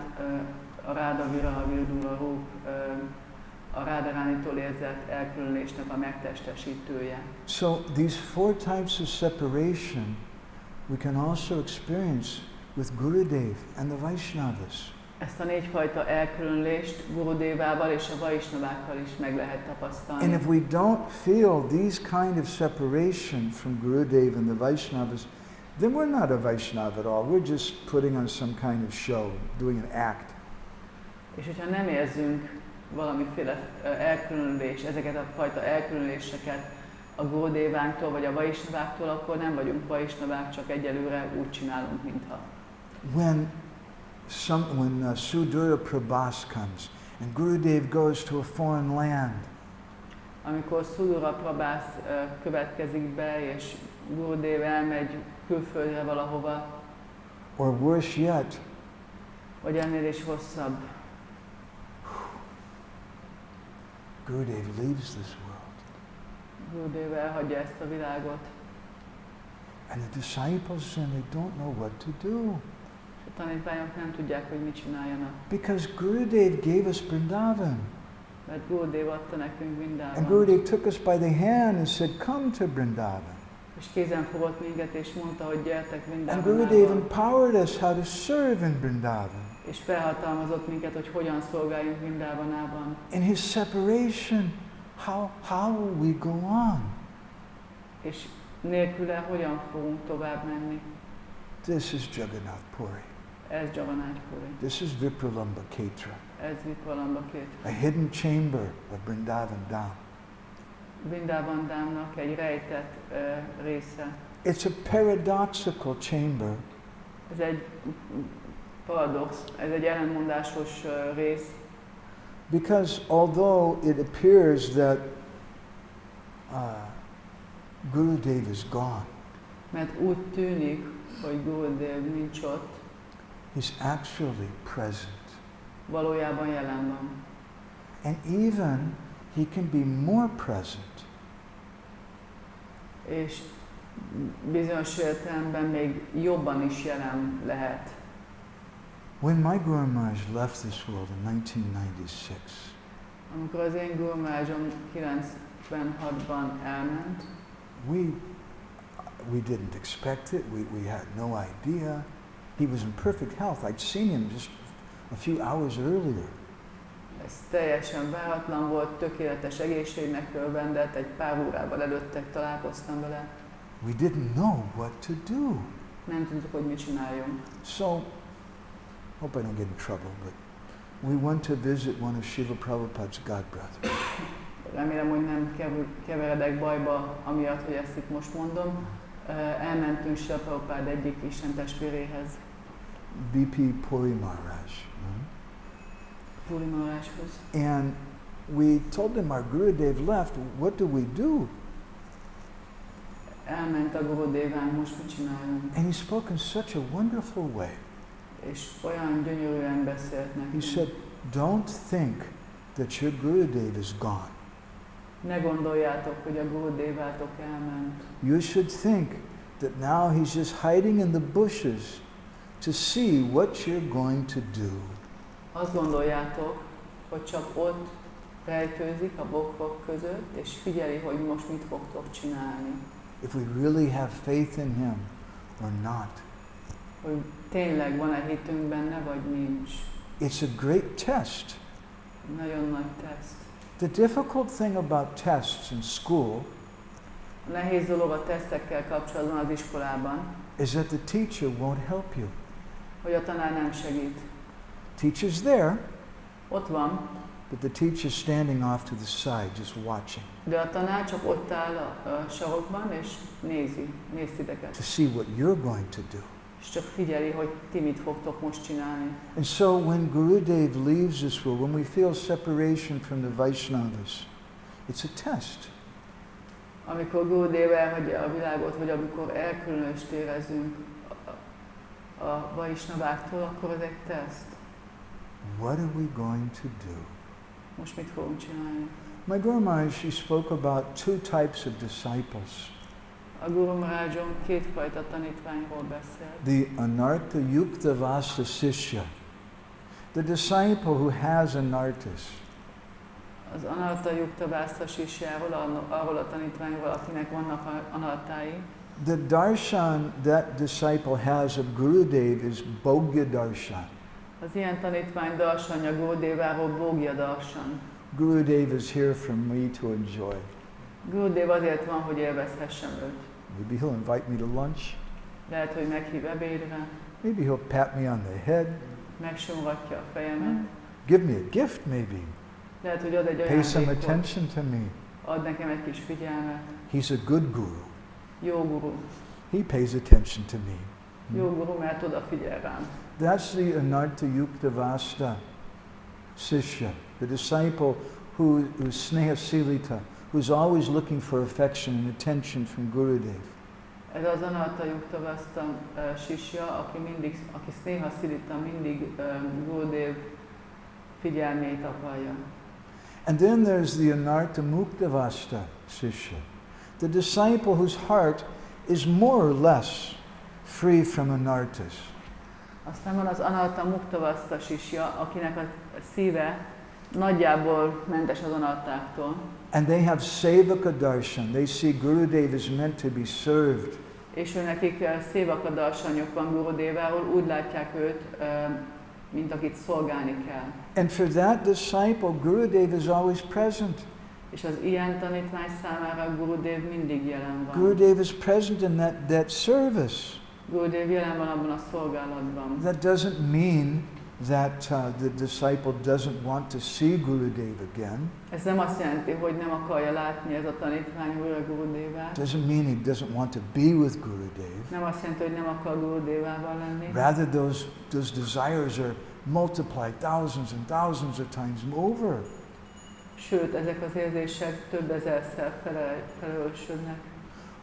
a Radha Vira Vidura Rup, a Radharánitól érzett elkülönülésnek a megtestesítője. So these four types of separation we can also experience with Gurudev and the Vaishnavas. Ezt a négyfajta elkülönülést Gurudevával és a Vaisnavákkal is meg lehet tapasztalni. And if we don't feel these kind of separation from Gurudev and the Vaishnavas, then we're not a Vaishnava at all. We're just putting on some kind of show, doing an act. És hogyha nem érzünk valamiféle elkülönülés, ezeket a fajta elkülönüléseket a Gurudevánktól vagy a Vaisnaváktól, akkor nem vagyunk Vaisnavák, csak egyelőre úgy csinálunk, mintha. When Sudura Prabhas comes and Gurudev goes to a foreign land, amikor Sudura Prabhas következik be, és Gurudev elmegy külföldre valahova, or worse yet, vagy ennél is hosszabb, Gurudev leaves this world. Gurudev elhagyja ezt a világot. And the disciples and they don't know what to do. A tanítványok nem tudják, hogy mit csináljanak. Because Gurudev gave us Vrindavan. Mert Gurudev adta nekünk Vrindávant. And Gurudev took us by the hand and said, come to Vrindavan. És kézen fogott minket, és mondta, hogy gyertek And Gurudev Vrindávanába. empowered us how to serve in Vrindavan. És felhatalmazott minket, hogy hogyan szolgáljunk Vrindávanában. In his separation, how will we go on? És nélküle hogyan fogunk tovább menni? This is Jagannāth Puri. Ez Jagannāth Puri. This is Vipralambha ksetra, Ez Vipralambha a hidden chamber of Vrindavan Dhām. Vrindavan Dhámnak egy rejtett része. It's a paradoxical chamber Ez egy paradox, ez egy ellentmondásos rész. because although it appears that Gurudev is gone, Mert úgy tűnik, hogy Gurudev nincs ott, he's actually present. valójában jelen van. And even he can be more present És bizonyos értelemben még jobban is jelen lehet. When my Guru Maharaj left this world in 1996, Amikor az én Guru Maharajom 96-ban elment, we didn't expect it, we had no idea. He was in perfect health. I'd seen him just a few hours earlier. ez teljesen váratlan volt, tökéletes egészségnek örvendett, egy pár órával előtte találkoztam vele. We didn't know what to do. Nem tudtuk, hogy mit csináljunk. So, hope I don't get in trouble, but we went to visit one of Srila Prabhupada's godbrothers. Remélem, hogy nem keveredek bajba, amiatt, hogy ezt itt most mondom. Elmentünk Srila Prabhupád egyik Isten testvéréhez, BP Puri Maharaj. Puri Maharajhoz. And we told him our Gurudev left, what do we do? Elment a Gurudevánk, most mit csináljunk? And he spoke in such a wonderful way. És olyan gyönyörűen beszélt nekünk. He said, don't think that your Gurudev is gone. Ne gondoljátok, hogy a Gurudevátok elment. You should think that now he's just hiding in the bushes to see what you're going to do. Azt gondoljátok, hogy csak ott rejtőzik a bokrok között, és figyeli, hogy most mit fogtok csinálni. if we really have faith in him or not. Hogy tényleg van-e hitünk benne, vagy nincs. It's a great test. Nagyon nagy teszt. The difficult thing about tests in school A nehéz dolog a tesztekkel kapcsolatban az iskolában, is that the teacher won't help you. hogy a tanár nem segít. Teacher's there, Ott van, but the teacher's standing off to the side, just watching de a tanár csak ott áll a sarokban, és néz titeket. to see what you're going to do. És csak figyeli, hogy ti mit fogtok most csinálni. And so when Gurudev leaves this world, when we feel separation from the Vaishnavas, it's a test. Amikor Gurudev elhagyja a világot, vagy amikor elkülönülést érezzünk a vaisnaváktól, akkor ez egy teszt. What are we going to do? Most mit fogunk csinálni? My Guru Maharaj, she spoke about two types of disciples. A Guru Maharajom kétfajta tanítványról beszél. The Anartha Yukta Vasta Sishya, the disciple who has anarthas. Az Anartha Yukta Vasta Sishjáról, arról a tanítványról, akinek vannak anartái. The darshan that disciple has of Gurudev is Bhogya darshan. Az ilyen tanítvány darsanja Gurudeváról Bhogya darshan. Gurudev is here for me to enjoy. Gurudev azért van, hogy élvezhessem őt. Maybe he'll invite me to lunch. Lehet, hogy meghív ebédre, Maybe he'll pat me on the head. megsimogatja a fejemet. Give me a gift maybe. Lehet, hogy ad egy Pay some ajándékot, attention to me. ad nekem egy kis figyelmet. He's a good guru. Jó guru. He pays attention to me. Jó guru, mert odafigyel rám. That's the Anartha Yukta Vasta Sishya, the disciple who's Sneha Silita, who's always looking for affection and attention from Gurudev. Ez az Anartha Yukta Vasta sisja, aki Sneha Silita mindig Gurudev figyelmét akarja. And then there's the Anartha Mukta Vasta Sishya, the disciple whose heart is more or less free from anarthas. Aztán van az Anartha Mukta Vasta sisja, akinek a szíve nagyjából mentes az anartáktól. And they have Sevaka Darshan. They see Gurudev is meant to be served. És ő nekik Sevaka darsanyok van Gurudéváról, úgy látják őt, mint akit szolgálni kell. And for that disciple, Gurudev is always present. És az ilyen tanítvány számára Gurudev mindig jelen van. Gurudev is present in that service. Gurudev jelen van abban a szolgálatban. That doesn't mean that the disciple doesn't want to see Gurudev again. Ez nem azt jelenti, hogy nem akarja látni ez a tanítvány újra Gurudevát. Doesn't mean he doesn't want to be with Gurudev. Nem azt jelenti, hogy nem akar Gurudevával lenni. Rather, those desires are multiplied thousands and thousands of times over. Sőt, ezek az érzések több ezerszer felerősödnek.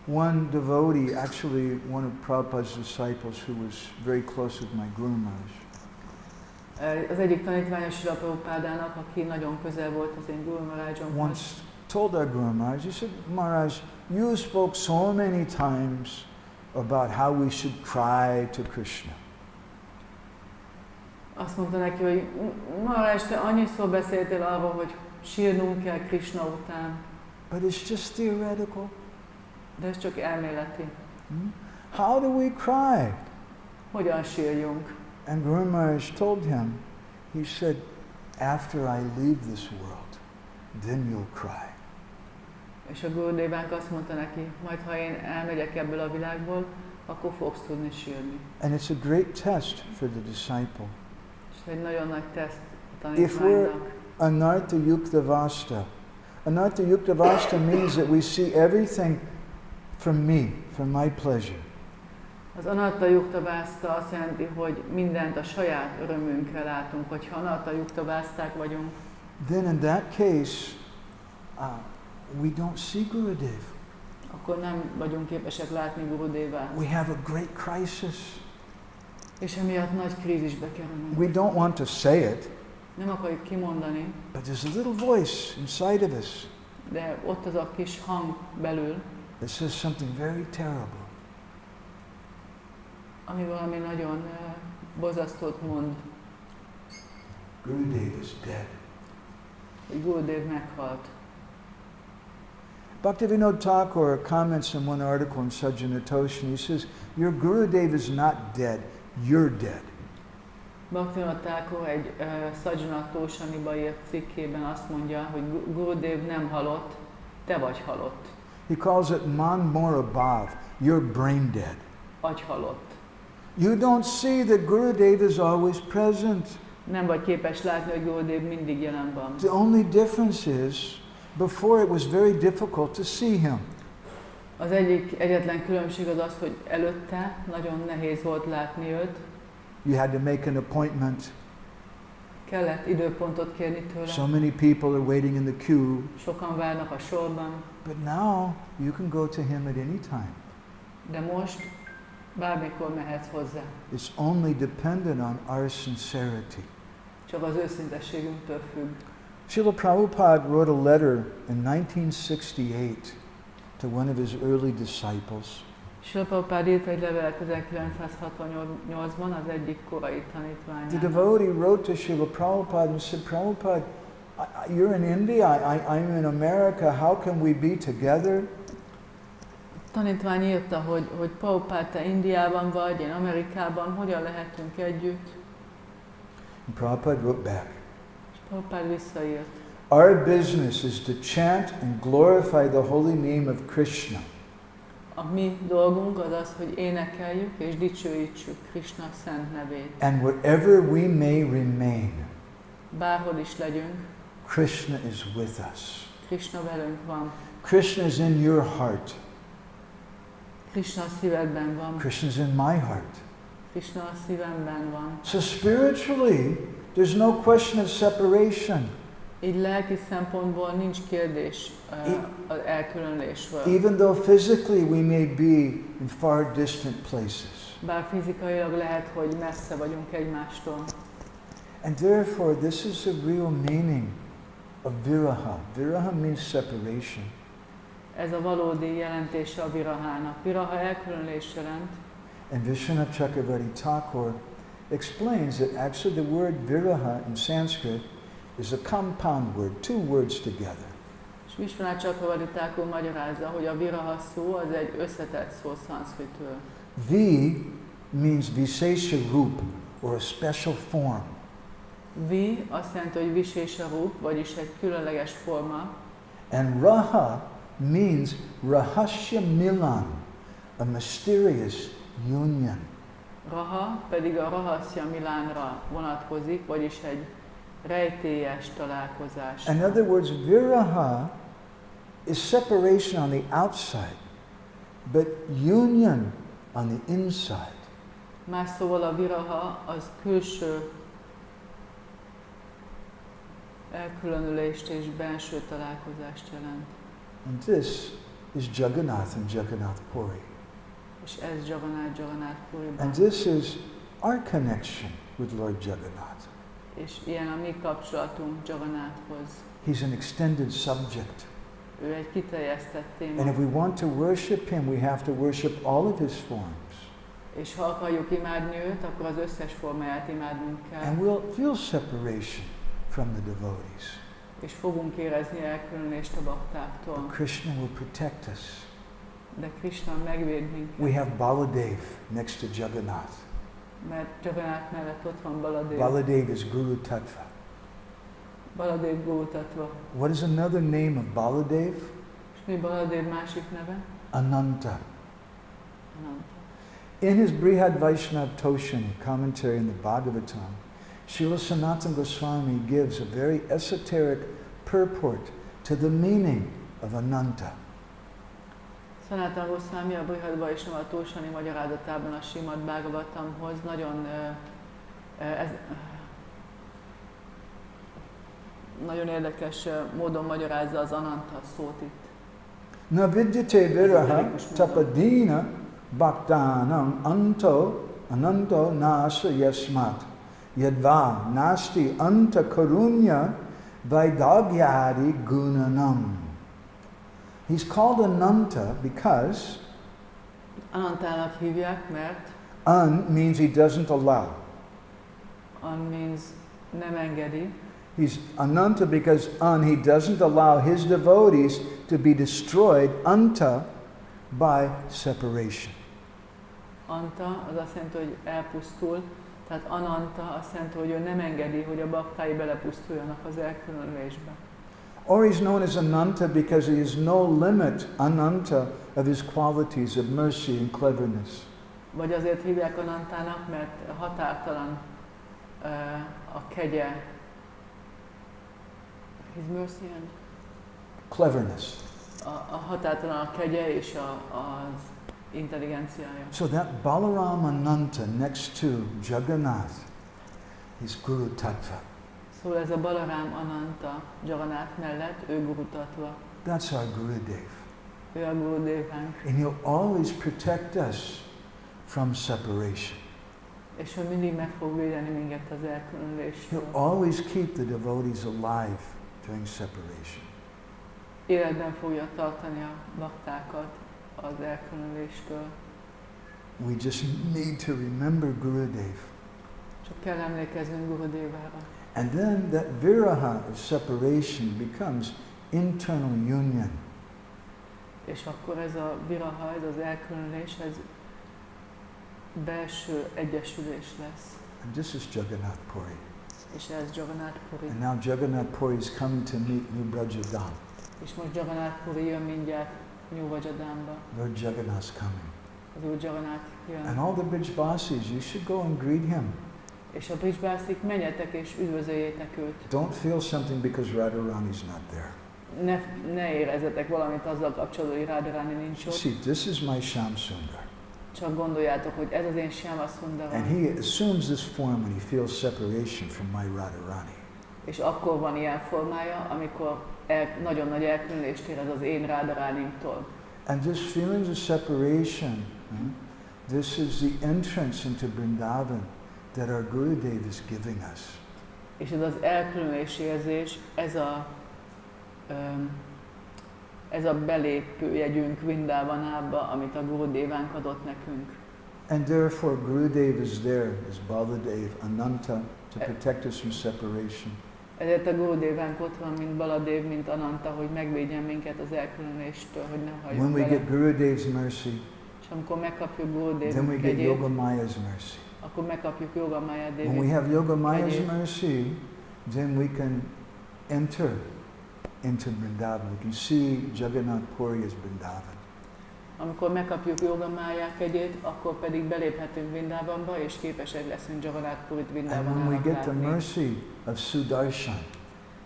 One devotee, actually one of Prabhupada's disciples who was very close with my Guru Maharaj, Az egyik tanítványa Srila Prabhupádának, aki nagyon közel volt az én Guru Maharajomhoz. once told our Guru Maharaj, he said, Maharaj, you spoke so many times about how we should cry to Krishna. Azt mondta neki, hogy Maharaj, te annyiszor beszéltél arról, hogy sírnunk kell Krishna után. But it's just theoretical. De ez csak elméleti. How do we cry? Hogyan sírjunk? And Guru Maharaj told him, he said, after I leave this world, then you'll cry. És a Gurudevánk azt mondta neki, majd ha én elmegyek ebből a világból, akkor fogsz tudni sírni. And it's a great test for the disciple. És egy nagyon nagy teszt a If we're tanítványnak. Anartha Yukta Vasta, Anartha Yukta Vasta means that we see everything from me, from my pleasure. Az Anartha Yukta Vasta azt jelenti, hogy mindent a saját örömünkre látunk, hogyha Anartha Yukta Vasták vagyunk. Then in that case, we don't see Gurudev. Akkor nem vagyunk képesek látni Gurudevát. We have a great crisis. És emiatt nagy krízisbe kerülünk. We don't want to say it, Nem akarjuk kimondani, but there's a little voice inside of us de ott az a kis hang belül, that says something very terrible. ami valami nagyon borzasztót mond, Gurudev is dead. hogy Gurudev meghalt. Bhaktivinoda Thakur comments in one article in Sajjana Toshan. He says, your Gurudev is not dead, you're dead. Bhaktivinoda Thakur egy Sajjana Toshaniba írt cikkében azt mondja, hogy Gurudev nem halott, te vagy halott. He calls it man morabhav, you're brain dead. Agyhalott. You don't see that Gurudev is always present. Nem vagy képes látni, hogy Gurudev mindig jelen van. The only difference is, before it was very difficult to see him. Az egyetlen különbség az az, hogy előtte nagyon nehéz volt látni őt. You had to make an appointment. Kellett időpontot kérni tőle. So many people are waiting in the queue. Sokan várnak a sorban. But now you can go to him at any time. De most bármikor mehetsz hozzá. It's only dependent on our sincerity. Csak az őszintességünktől függ. Srila Prabhupada wrote a letter in 1968 to one of his early disciples. Srila Prabhupada írt egy levelet 1968-ban az egyik korai tanítványának. The devotee wrote to Srila Prabhupada and said, Prabhupada, you're in India, I'm in America, how can we be together? Tanítvány írta, hogy Prabhupada, te Indiában vagy, én Amerikában, hogyan lehetünk együtt? And Prabhupada wrote back. És Prabhupada visszaírt. Our business is to chant and glorify the holy name of Krishna. A mi dolgunk az az, hogy énekeljük és dicsőítsük Krishna szent nevét. And wherever we may remain, bárhol is legyünk, Krishna is with us. Krishna velünk van. Krishna is in your heart. Krishna a szívedben van. Krishna is in my heart. Krishna a szívemben van. So spiritually, there's no question of separation. Így lelki szempontból nincs kérdés az elkülönülésről. Even though physically we may be in far distant places. Bár fizikailag lehet, hogy messze vagyunk egymástól. And therefore, this is the real meaning of viraha. Viraha means separation. Ez a valódi jelentése a virahának. Viraha elkülönülés jelent. And Vishwanath Chakravarti Thakur explains that actually the word viraha in Sanskrit is a compound word, two words together. És Vishwanath Chakravarti Thakur magyarázza, hogy a viraha szó az egy összetett szó szanszkritül. Vi means visesha rup, or a special form. Vi azt jelenti, hogy visesha rup, vagyis egy különleges forma. And raha means rahasya milan, a mysterious union. Raha pedig a rahasya milánra vonatkozik, vagyis egy rejtélyes találkozás. In other words, viraha is separation on the outside, but union on the inside. Más szóval a viraha az külső elkülönülést és belső találkozást jelent. And this is Jagannāth and Jagannāth Puri. És ez Jagannāth Puriban. And this is our connection with Lord Jagannāth. És ilyen a mi kapcsolatunk Jagannāthhoz. He's an extended subject. Ő egy kiterjesztett téma. And if we want to worship him, we have to worship all of his forms. És ha akarjuk imádni őt, akkor az összes formáját imádnunk kell. And we'll feel separation from the devotees. És fogunk érezni elkülönülést a baktáktól. But Krishna will protect us. De Krishna megvéd minket. We have Baladev next to Jagannāth. Mert Jagannāth mellett ott van Baladev. Baladev is Guru Tattva. Baladev Guru Tattva. What is another name of Baladev? És mi Baladev másik neve? Ananta. Ananta. In his Brihad Vaishnava Toshani commentary in the Bhagavatam, Srila Sanatana Goswami gives a very esoteric purport to the meaning of Ananta. Sanatana Goswami a Brihad Vaishnava Toshani magyarázatában a Srimad Bhagavatamhoz nagyon érdekes módon magyarázza az Ananta szót itt. Na vidyate viraha tapadina bhaktanam ananto nasa yasmat yadva nasti anta karunya vaidagyari gunanam. He's called Ananta because Anantának hívják, mert an means he doesn't allow. an means nem engedi. He's Ananta because he doesn't allow his devotees to be destroyed anta by separation. Anta az azt jelenti, hogy elpusztul, tehát ananta azt jelenti, hogy ő nem engedi, hogy a baktái belepusztuljanak az elkülönülésbe. Or he's known as Ananta because he has no limit, Ananta, of his qualities of mercy and cleverness. Vagy azért hívják Anantának, mert határtalan a kegye. His mercy and Cleverness. a határtalan a kegye és az intelligenciája. So that Balaram Ananta next to Jagannāth is Guru Tattva. Szóval ez a Balaram Ananta Jagannāth mellett, ő Guru Tattva. That's our Gurudev. Ő a Gurudevánk. And he'll always protect us from separation. És ő mindig meg fog védeni minket az elkülönüléstől. He'll always keep the devotees alive during separation. Életben fogja tartani a baktákat az elkülönüléstől. We just need to remember Gurudev. Csak kell emlékeznünk Gurudevára. And then that viraha of separation becomes internal union. És akkor ez a viraha, ez az elkülönülés, ez belső egyesülés lesz. And this is Jagannāth Puri. És ez Jagannāth Puri. And now Jagannāth Puri is coming to meet New Braja Dhām. És most Jagannāth Puri jön mindjárt New Braja Dhámba. Lord Jagannath's coming. Az Úr Jagannāth jön. And all the Brijbasis, you should go and greet him. És a Brijbászik, menjetek és üdvözöljétek őt. Don't feel something because Radharani's not there. Ne érezzetek valamit azzal kapcsolatban, hogy Radharani nincs ott. See, this is my Shyam Sundar. Csak gondoljátok, hogy ez az én Shyama Sundaram. And he assumes this form when he feels separation from my Radharani. És akkor van ilyen formája, amikor nagyon nagy elkülönülést érez az én Radharanimtól. And this feelings of separation, this is the entrance into Vrindavan that our Gurudev is giving us. És ez az elkülönülés érzés, ez a belépőjegyünk Vrindavanāba, amit a Gurudevánk adott nekünk. And therefore Gurudev is there as Baladev, Ananta, to protect us from separation. Ezért a Gurudevánk ott van, mint Baladev, mint Ananta, hogy megvédjen minket az elkülönüléstől, hogy ne hagyjuk When we bele. get Gurudev's mercy, És amikor megkapjuk then we Gurudev get kegyét, Yogamaya's mercy. akkor megkapjuk Yogamaya When we have Yogamaya's kegyét. mercy, then we can enter into Vrindavan. We can see Jagannāth Puri as Vrindavan. Amikor megkapjuk Yogamaya kegyét, akkor pedig beléphetünk Vrindavanba, és képesek leszünk Jagannāth Purit And when we Vrindavanānak get the látni. mercy of Sudarshan,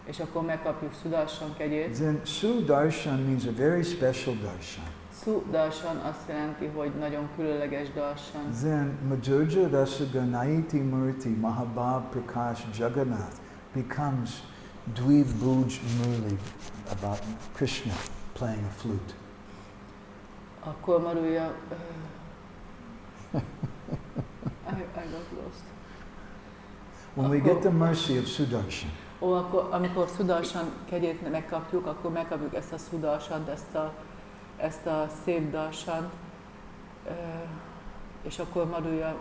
És akkor megkapjuk Sudarshan kegyét. then Sudarshan means a very special darshan. Sudarshan azt jelenti, hogy nagyon különleges darshan. Then Madhurya Rasa Ganaiti Murti Mahabhav Prakash Jagannāth becomes Dvibhuj Murli, about Krishna playing a flute. Akkor Marulja... I got lost. When we get the mercy of Sudarshan, Akkor, amikor Sudarshan kegyét megkapjuk, akkor megkapjuk ezt a Sudarshant, ezt a szép darsant, és akkor Marulja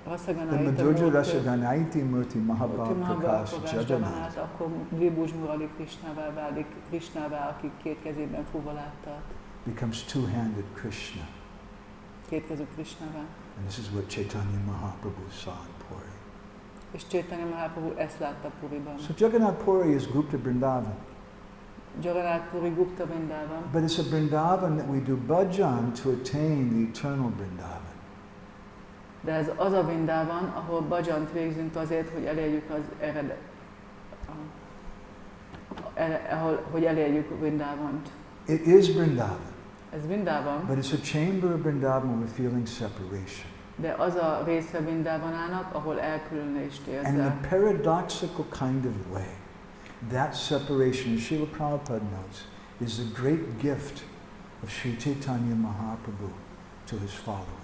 Madhurya Rasa Ganaiti Murti Mahabhav Prakash Jagannāth akkor Dvibhuj Murali Krishnává válik, Krishnává, aki két kezében fuvolát tart. becomes two-handed Krishna. Kétkezű Krishnává. And this is what Chaitanya Mahaprabhu saw in Puri. És Chaitanya Mahaprabhu ezt látta Puriban. So Jagannāth Puri is Gupta Vrindavan. Jagannāth Puri Gupta Vrindavan. But it's a Vrindavan that we do bhajan to attain the eternal Vrindavan. De ez az a Vrindavan, ahol bhajant végzünk azért, hogy elérjük az eredet. Hogy elérjük Vrindavant. It is Vrindavan, Ez Vrindavan, but it's a chamber of Vrindavan where we're feeling separation. de az a része Vrindavanának, ahol elkülönést And in érzel. a paradoxical kind of way, that separation, as Srila Prabhupada notes, is the great gift of Sri Chaitanya Mahaprabhu to his followers.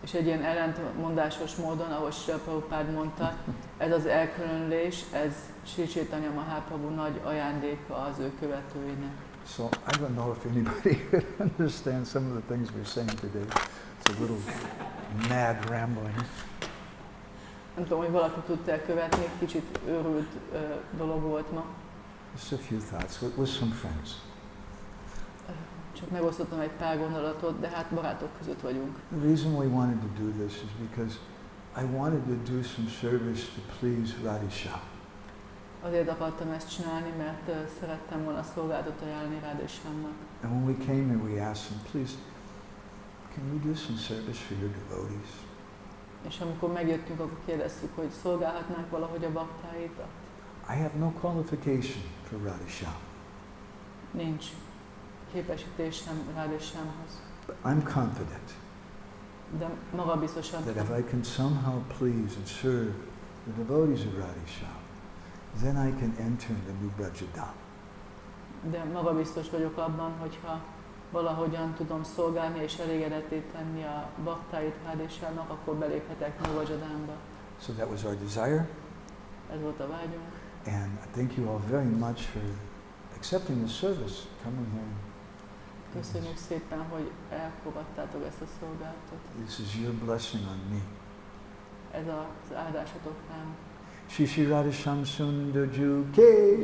És egy ilyen ellentmondásos módon, ahogy Srila Prabhupád mondta, ez az elkülönülés, ez Sri Chaitanya Mahaprabhu nagy ajándéka az ő követőinek. So I don't know if anybody could understand some of the things we're saying today. It's a little mad rambling. Nem tudom, hogy valaki tudta követni, kicsit őrült dolog volt ma. Just a few thoughts with some friends. Csak megosztottam egy pár gondolatot, de hát barátok között vagyunk. The reason we wanted to do this is because I wanted to do some service to please Radhisha. Azért akartam ezt csinálni, mert szerettem volna szolgálatot ajánlani Radhishámnak. And when we came here, we asked him, please, can we do some service for your devotees? És amikor megjöttünk, akkor kérdeztük, hogy szolgálhatnánk valahogy a baktáidat. I have no qualification for Radhisha. Nincs képesítésem Radhishámhoz. I'm confident De magabiztosan that if I can somehow please and serve the devotees of Radhisha, then I can enter the new Brajadam. De magabiztos vagyok abban, hogyha valahogyan tudom szolgálni és elégedetté tenni a baktáit Radhishának, akkor beléphetek New Brajadámba. So that was our desire. Ez volt a vágyunk. And I thank you all very much for accepting the service, coming here. Köszönjük szépen, hogy elfogadtátok ezt a szolgálatot. This is your blessing on me. Ez az áldásatok rám. Shri Shri Radhisham Sundarju Ke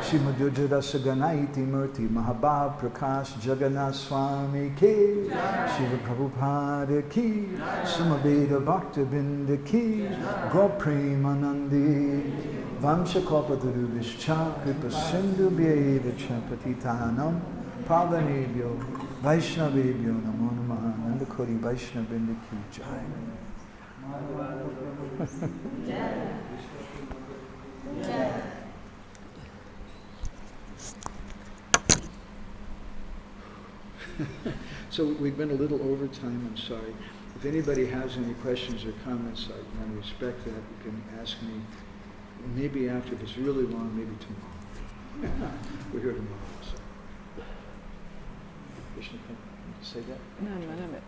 Shri Madhurasa Ganaiti Murti Mahabhav Prakash Jagannāth Swami Ke Shiva Prabhupada Ki Samaveda Bhakta Binda Ki Gopremanandi Vamshakalpaduru Vishcha Kripa Sindhu Bhyeva Champatitanam Pavanebhyo Vaishnavebhyo Namo Namaha Nandakoti Vaishnavendra Ki Jai. So we've been a little over time, I'm sorry. If anybody has any questions or comments, I want to respect that. You can ask me maybe after, if it's really long, maybe tomorrow. We're here tomorrow. So. Krishna, can you say that? Nem.